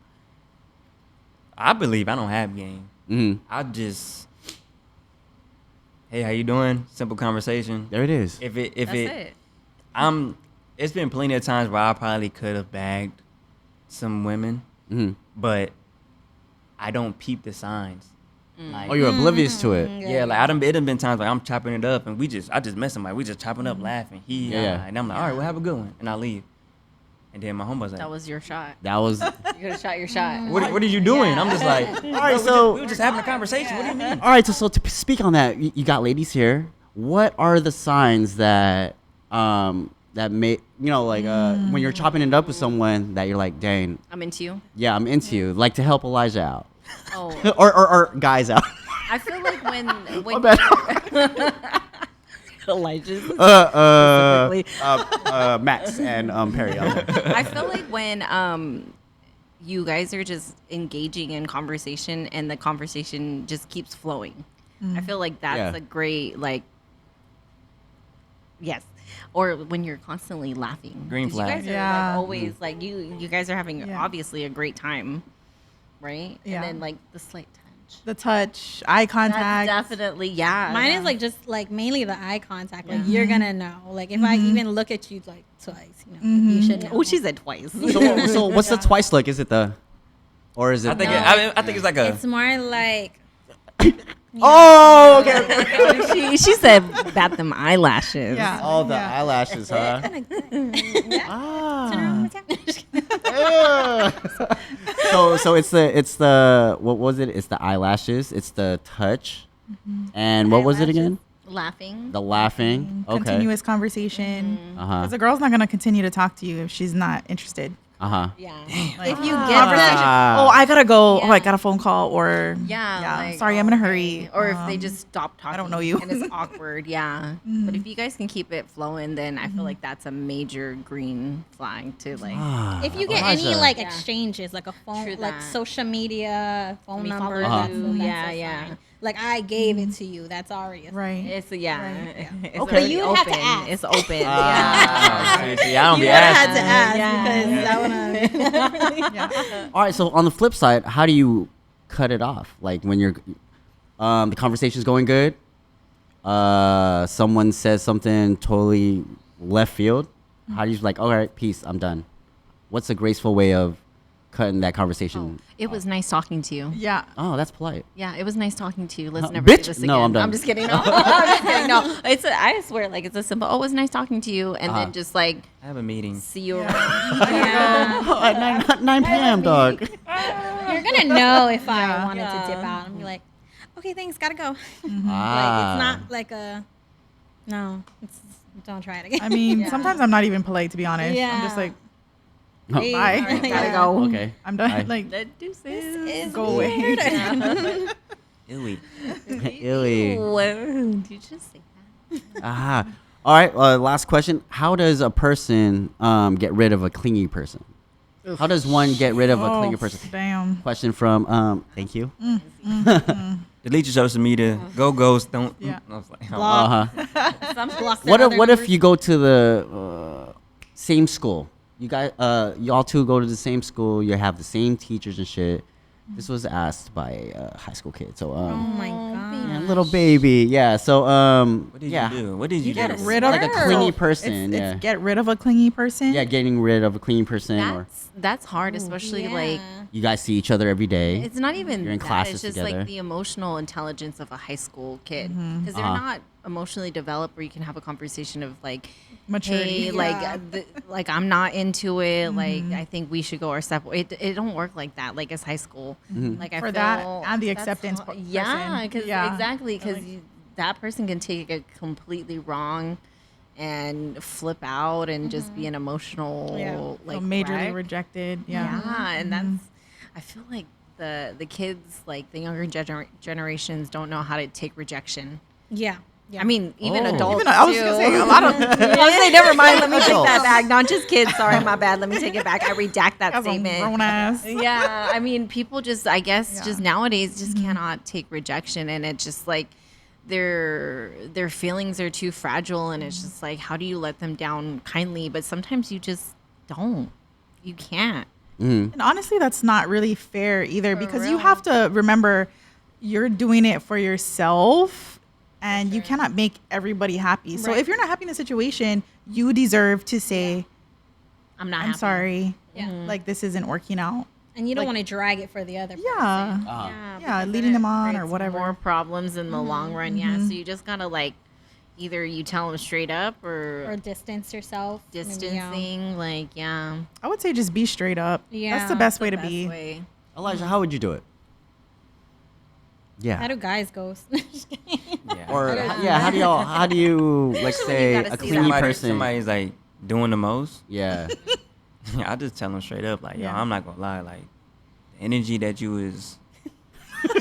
I believe I don't have game. Mm-hmm. I just, hey, how you doing? Simple conversation. There it is. If That's it. it's been plenty of times where I probably could have bagged some women, Mm-hmm. but I don't peep the signs. Like, Oh, you're oblivious to it. yeah, like it done been times like I'm chopping it up and I just met somebody, we just chopping up laughing. Yeah. And I'm like, all right, well, have a good one, and I leave. And then my homeboy's like, That was your shot. That was. You could have shot your shot. what are you doing? I'm just like, All right, so we were just having a conversation. What do you mean? all right, so to speak on that, you got ladies here. What are the signs that that may when you're chopping it up with someone that you're like, dang, I'm into you. yeah, I'm into you, like to help Elijah out, Oh, or guys out. I feel like when My bad. Elijah. Max and Perry. I feel like when you guys are just engaging in conversation and the conversation just keeps flowing. I feel like that's a great yes. Or when you're constantly laughing. Green 'Cause flag. You guys are Yeah. like always like you guys are having Yeah. obviously a great time, right? Yeah. And then like the slight touch. the touch, eye contact. That's definitely Mine is like just like mainly the eye contact. Like you're gonna know. Like if I even look at you like twice, you should know. Oh, she said twice. So what's the twice look? Is it or is it? I think I think it's like a. It's more like Oh, okay. she said bat them eyelashes. Yeah. All the Yeah. eyelashes, huh? Ah. yeah. So it's the what was it? It's the eyelashes. It's the touch, and what was it again? Laughing. The laughing. Okay. Continuous conversation. Uh-huh. Because the girl's not gonna continue to talk to you if she's not interested. Yeah. If you get Conversation. that, Oh, I gotta go. Yeah. Oh, I got a phone call. Or Like, sorry, I'm in a hurry. Or if they just stop talking. I don't know you. And it's awkward. Yeah. But if you guys can keep it flowing, then I feel like that's a major green flag to like. if you get any Alaijah. like Yeah. exchanges, like a phone, True like that. social media, phone me number, follow that's, you. that's Yeah, a yeah. sign. Like I gave it to you. That's already a sign. right. It's It's Okay. already But you open. have to ask. It's open. See, I don't be You would have had asking. to ask because that one. All right. So on the flip side, how do you cut it off? Like when you're, the conversation's going good. Someone says something totally left field. How do you like? All right, peace. I'm done. What's a graceful way of cutting that conversation? It was nice talking to you. Yeah. Oh, that's polite. Yeah, it was nice talking to you. Let's never bitch? do this No, again. I'm done. I'm just kidding. No, I'm just kidding. No, I swear, like it's a simple. Oh, it was nice talking to you, and then just like I have a meeting. see you around. Oh, at 9 p.m., dog. You're gonna know if I wanted to dip Yeah. out and be like, okay, thanks, gotta go. Ah. Like it's not like a no. Don't try it again. I mean, sometimes I'm not even polite, to be honest. I'm just Yeah. like, Oh, Hey, bye. all right, Gotta yeah. go. okay. I'm done. Bye. Like, That deuces. Is Go away. weird. Illy. Did you just say that? Ah. All right. Last question. How does a person get rid of a clingy person? How does one get rid of a clingy person? Damn. Question from. Thank you. Delete your social media. Go ghost. Don't. Yeah. I was like, Uh huh. Block What their if, other what if numbers. you go to the same school? You guys, y'all two go to the same school. You have the same teachers and shit. This was asked by a high school kid. So Oh my yeah, god. little baby. Yeah. So what did yeah. you do? What did you, Get do? rid of Like a her. clingy It's- person. It's yeah. get rid of a clingy person. Yeah, getting rid of a clingy person, or That's hard, especially like you guys see each other every day. it's not even You're in that. classes It's just together. like the emotional intelligence of a high school kid because they're Uh-huh. not emotionally developed where you can have a conversation of like Maturity. hey, like I'm not into it. Like I think we should go our separate. It don't work like that. Like it's high school. Like I For feel that and the that's acceptance hard. person. Yeah, because Yeah. exactly because that person can take it completely wrong and flip out and just be an emotional Yeah. like So majorly wreck. rejected. Yeah. Yeah, and that's I feel like the kids like the younger generations don't know how to take rejection. Yeah. Yeah. I mean, even Oh. adults. Even I was gonna say a lot of I was gonna say, never mind. Let me take that back. Not just kids. Sorry, my bad. Let me take it back. I redact that grown statement. ass. Yeah, I mean, people just, I guess, Yeah. just nowadays just cannot take rejection, and it's just like their feelings are too fragile, and it's just like, how do you let them down kindly? But sometimes you just don't. You can't. And honestly, that's not really fair either because you real. have to remember you're doing it for yourself and you cannot make everybody happy. So Right. if you're not happy in a situation, you deserve to say, I'm not. I'm happy. sorry. Yeah. Like this isn't working out. and you don't like- want to drag it for the other person. Yeah. Yeah, Yeah, because leading then them it on or creates whatever. More problems in the long run. Yeah, so you just gotta like either you tell them straight up Or distance yourself. maybe, distancing. Like yeah, I would say just be straight up. Yeah, That's the best way to best be. way. Elijah, how would you do it? How Yeah. do guys ghost? Yeah. Or how do y'all? How do you like say gotta a see clingy that. person? Somebody's like doing the most. Yeah. I just tell them straight up, like, yo, Yeah. I'm not gonna lie, like, the energy that you is,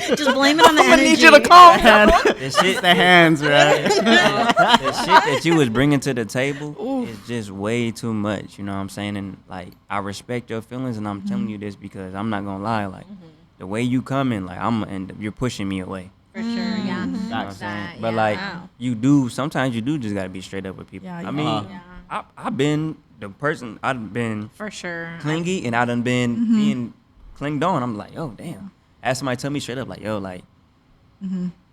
Just blame it on the I'm gonna energy. need you to calm down. the shit, the hands, right? the shit that you was bringing to the table is just way too much. You know what I'm saying? And like, I respect your feelings, and I'm telling you this because I'm not gonna lie, like, the way you coming, like, and you're pushing me away. For sure, yeah. Facts. You know what I'm saying? That, But yeah. like, Wow. sometimes you do just gotta be straight up with people. Yeah, I you mean, Uh-huh. Yeah. I've been the person, I've been For sure. clingy, and I done been being clinged on. I'm like, yo, damn. As somebody tell me straight up, like, yo, like,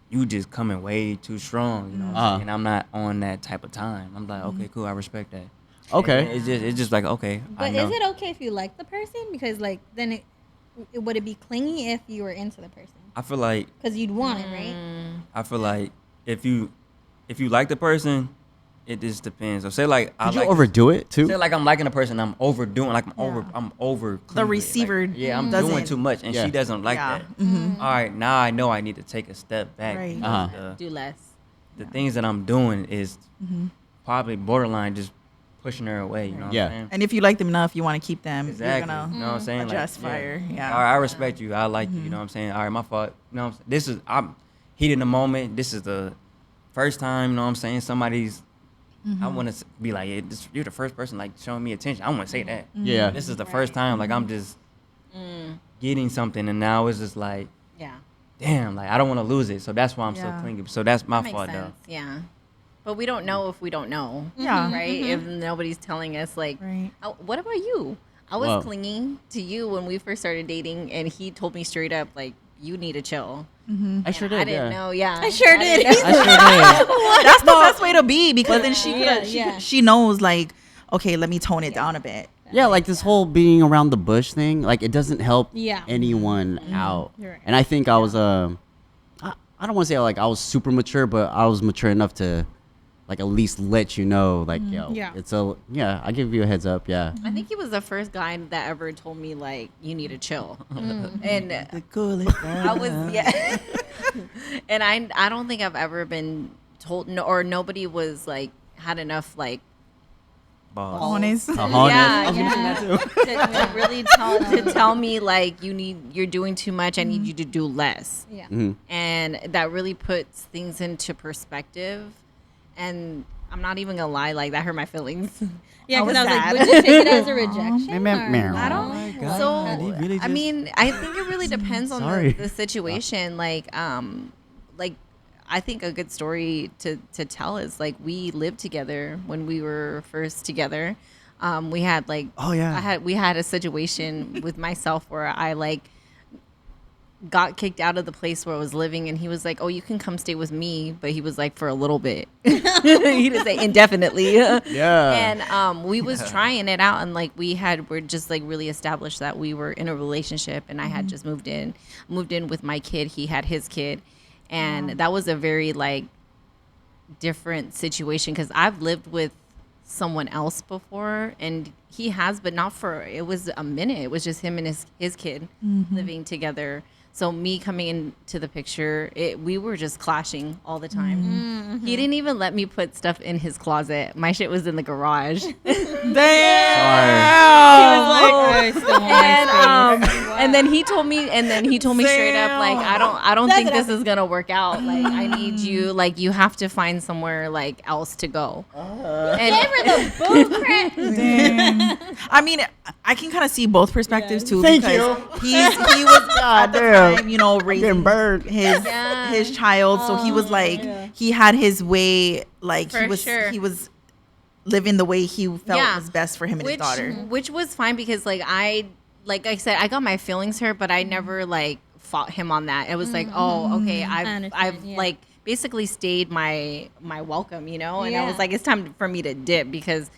you just coming way too strong, you know what I'm saying? And I'm not on that type of time. I'm like, okay, cool, I respect that. Okay. And it's just like, okay, I But know. is it okay if you like the person? Because like then would it be clingy if you were into the person? I feel like Because you'd want it, right? if you like the person, it just depends. So say like Did you overdo it too? Say like I'm liking a person, I'm overdoing, like I'm over. The clingy, receiver like, yeah, I'm doing doesn't- too much, and Yeah. she doesn't like Yeah. that. All right, now I know I need to take a step back. Right. Because Uh-huh. Do less. the things that I'm doing is probably borderline just pushing her away. You know what Yeah. I'm saying? And if you like them enough, you want to keep them. Exactly. You're gonna You know what I'm saying? adjust fire. Yeah. All right, I respect you. I like you. You know what I'm saying? All right, my fault. You know what I'm saying? I'm heat in the moment. This is the first time, you know what I'm saying? Somebody's, I want to be like, hey, you're the first person like showing me attention. I want to say that. Yeah. This is the first time like I'm just getting something, and now it's just like, Yeah. damn, like I don't want to lose it. So that's why I'm so Yeah. clingy. So that's my That makes fault sense. though. Yeah. But we don't know if we don't know. Yeah. Right? If nobody's telling us, like, Right. oh, what about you? I was Well- clinging to you when we first started dating, and he told me straight up, like, you need to chill. I sure And did. I didn't yeah. know. Yeah. I sure did. didn't know. I sure did. That's the best way to be because then Yeah. she knows like, okay, let me tone it down a bit. Yeah, like this whole being around the bush thing, like it doesn't help Yeah. anyone out. You're right. And I think I was I don't want to say like I was super mature, but I was mature enough to like at least let you know, like yo, Yeah. it's I give you a heads up, yeah. I think he was the first guy that ever told me, like, you need to chill. And I was, yeah. And I don't think I've ever been told, or nobody was, like, had enough, like, Balls. Honest. yeah, Yeah. to really tell me, like, you're doing too much. I need you to do less. Yeah. And that really puts things into perspective. And I'm not even gonna lie, like that hurt my feelings. Yeah, I because I was sad. like, would you take it as a rejection? Meow. or I don't. no? God, So he really I just- mean, I think it really depends on Sorry. the situation. Like I think a good story to tell is like we lived together when we were first together. We had like Oh, yeah. we had a situation with myself where I like got kicked out of the place where I was living, and he was like, "Oh, you can come stay with me," but he was like for a little bit. He didn't say indefinitely. Yeah. And we was trying it out, and like we're just like really established that we were in a relationship, and I had just moved in with my kid. He had his kid, and that was a very like different situation because I've lived with someone else before, and he has, but not for, it was a minute. It was just him and his kid living together. So me coming into the picture, we were just clashing all the time. He didn't even let me put stuff in his closet. My shit was in the garage. And then he told me straight up, like, I don't think this is gonna work out. Like, I need you, like, you have to find somewhere like else to go. And I mean, I can kind of see both perspectives too. Thank because you. he was at the damn. time, you know, Getting raising burned. his child, so he was like he had his way, like For sure. he was living the way he felt was best for him and his daughter. Which was fine because like I said, I got my feelings hurt, but I never like fought him on that. It was like, oh, okay, I've understand, yeah. like basically stayed my welcome, you know? And I Yeah. was like, it's time for me to dip because,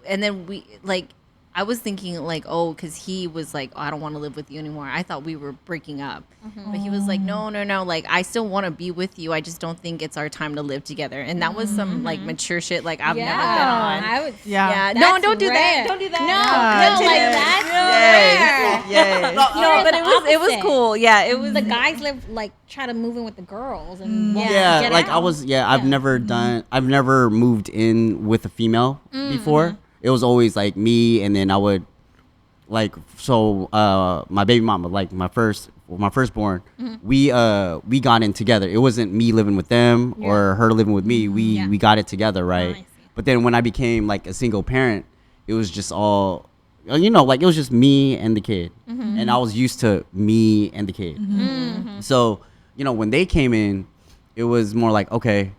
and then we like, I was thinking like, oh, because he was like, oh, I don't want to live with you anymore. I thought we were breaking up. But he was like, no. Like, I still want to be with you. I just don't think it's our time to live together. And that was some like mature shit like I've never been on. I would. Yeah. That's No, don't do that. rare. Don't do that. No, like that's rare. Yes. No, but it was opposite. cool. Yeah, it was The guys live like try to move in with the girls and won't Yeah, get like out. I've never moved in with a female before. It was always like me, and then I would like, so my baby mama, like my firstborn, we got in together. It wasn't me living with them or her living with me. We got it together, right? I see. But then when I became like a single parent, it was just all, you know, like it was just me and the kid, and I was used to me and the kid. So, you know, when they came in, it was more like, okay,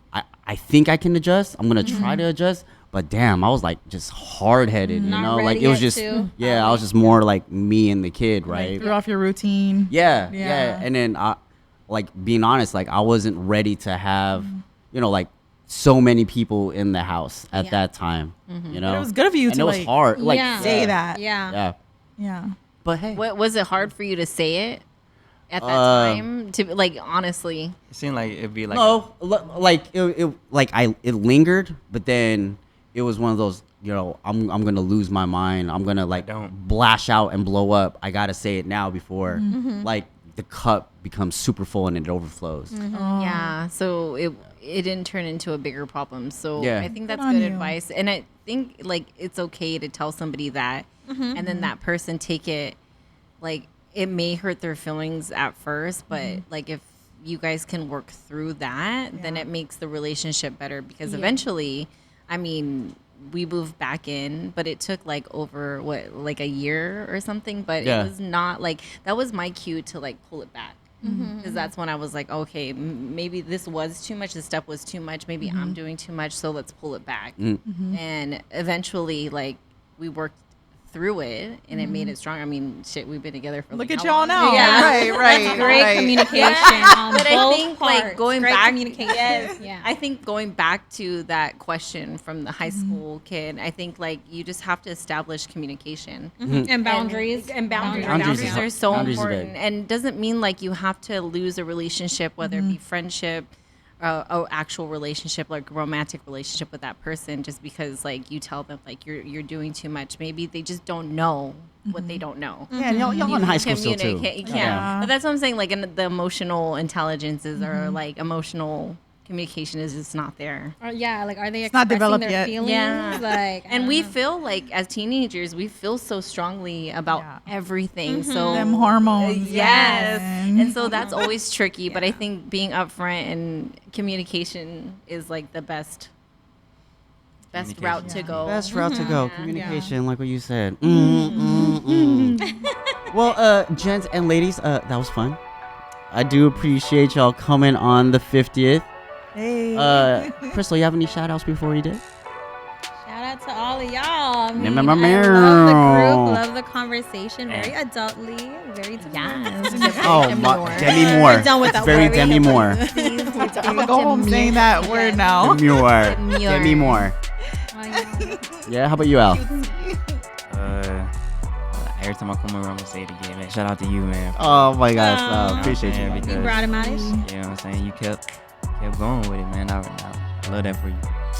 I think I can adjust. I'm gonna try to adjust. But damn, I was like just hard headed, you Not know, like ready it was yet just, to. I was just more like me and the kid, right? Threw off your routine. Yeah. Yeah. And then like being honest, like I wasn't ready to have, you know, like so many people in the house at that time, you know. But it was good of you and to, it was like, hard, like say that. Yeah. Yeah. Yeah. But hey, What was it hard for you to say it at that time? To like honestly, It seemed like it'd be like no, like it lingered, but then it was one of those, you know, I'm gonna lose my mind. I'm gonna like don't. blash out and blow up. I gotta say it now before like the cup becomes super full and it overflows. Yeah, so it didn't turn into a bigger problem. So Yeah. I think that's Good on good you. advice. And I think like it's okay to tell somebody that, and then that person take it, like it may hurt their feelings at first, but like if you guys can work through that, then it makes the relationship better because eventually, I mean, we moved back in, but it took like over like a year or something, but Yeah. it was not like that was my cue to like pull it back. Because that's when I was like, okay, maybe this was too much. This step was too much. Maybe I'm doing too much. So let's pull it back. And eventually, like, we worked through it and it made it strong. I mean, shit, we've been together for Look like, at how y'all long? now. Yeah. Right. Great communication on But I both think parts. like going Great back, communication. Yeah. I think going back to that question from the high school kid, I think like you just have to establish communication. And boundaries. And boundaries. Boundaries Boundaries is- are so boundaries is important. big. And doesn't mean like you have to lose a relationship, whether it be friendship, or actual relationship, like romantic relationship with that person, just because like you tell them like you're doing too much. Maybe they just don't know what they don't know. Yeah, and y'all in high school still too. Communicate. Yeah. Yeah. But that's what I'm saying. Like, the emotional intelligences or like emotional communication is just not there. Or, yeah, like are they not expressing developed their yet. feelings? Yeah. Like, And we feel like as teenagers, we feel so strongly about Yeah. everything. So Them hormones. yes. man. And so that's always tricky. But I think being upfront and communication is like the best route to go. Best route to go. Yeah. Communication, like what you said. Well, gents and ladies, that was fun. I do appreciate y'all coming on the 50th. Hey. Crystal, you have any shout outs before we did? shout out to all of y'all. I mean, Meow, meow, I love meow. the group, love the conversation. Very adultly, very Yes. Oh, Demi Moore. We're done with It's that very word. Demi Moore. I'm gonna go home saying that word now. Demi Moore. Demure. Demi Moore. Yeah, how about you, Al? Every time I come around, I'm gonna say it again, man. Shout out to you, man. Oh my gosh, Aw. appreciate you. Man, You because, brought him out. you know what I'm saying? You kept going with it, man. I love that for you.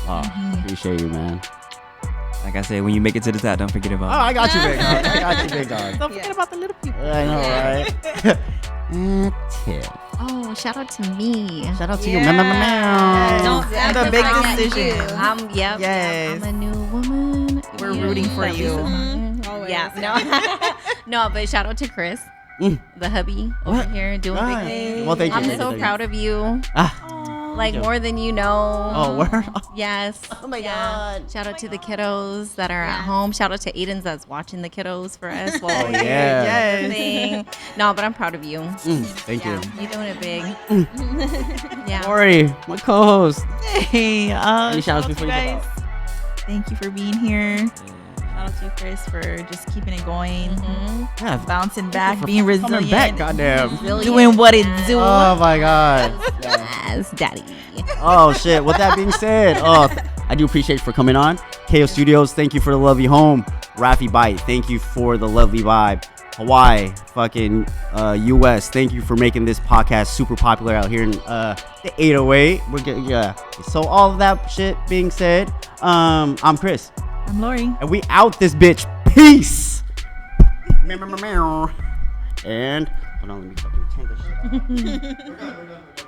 Oh, appreciate you, man. Like I said, when you make it to the top, don't forget Oh, about I got you, big dog. I got you, big dog. Don't forget about the little people. I know, right? And Tiff. Oh, shout out to me. Shout out to you. Meow, meow, meow, meow. Don't And the ever big forget decision. you. Yep. Yes. I'm a new woman. We're rooting for Love you. Mhm, always. Yeah. No. No, but shout out to Chris, the hubby over What? here doing Ah, big things. well, thank you. I'm thank you, so thank proud of you. Like Yeah. more than you know. Oh, word? Yes. Oh my Yeah. God. Shout out to the kiddos that are at home. Shout out to Aiden's that's watching the kiddos for us while Oh, we're yeah. doing thing. No, but I'm proud of you. Thank Yeah, you. you're doing it big. Yeah. Ori, my co-host. Hey, Any shout outs shout out to before you you go? guys. Thank you for being here. Shout out to you, Chris, for just keeping it going, Yeah, bouncing back, for being coming resilient, back, goddamn. doing what it do. Oh my God. Yes, daddy. Oh shit. With that being said, I do appreciate you for coming on. KO Studios, thank you for the lovely home. Rafi Bite, thank you for the lovely vibe. Hawaii, fucking US, thank you for making this podcast super popular out here in the 808. We're getting, yeah. So all of that shit being said, I'm Chris, I'm Lori. and we out this bitch. Peace. Meow, meow, meow, meow. And hold on, let me fucking turn this shit off.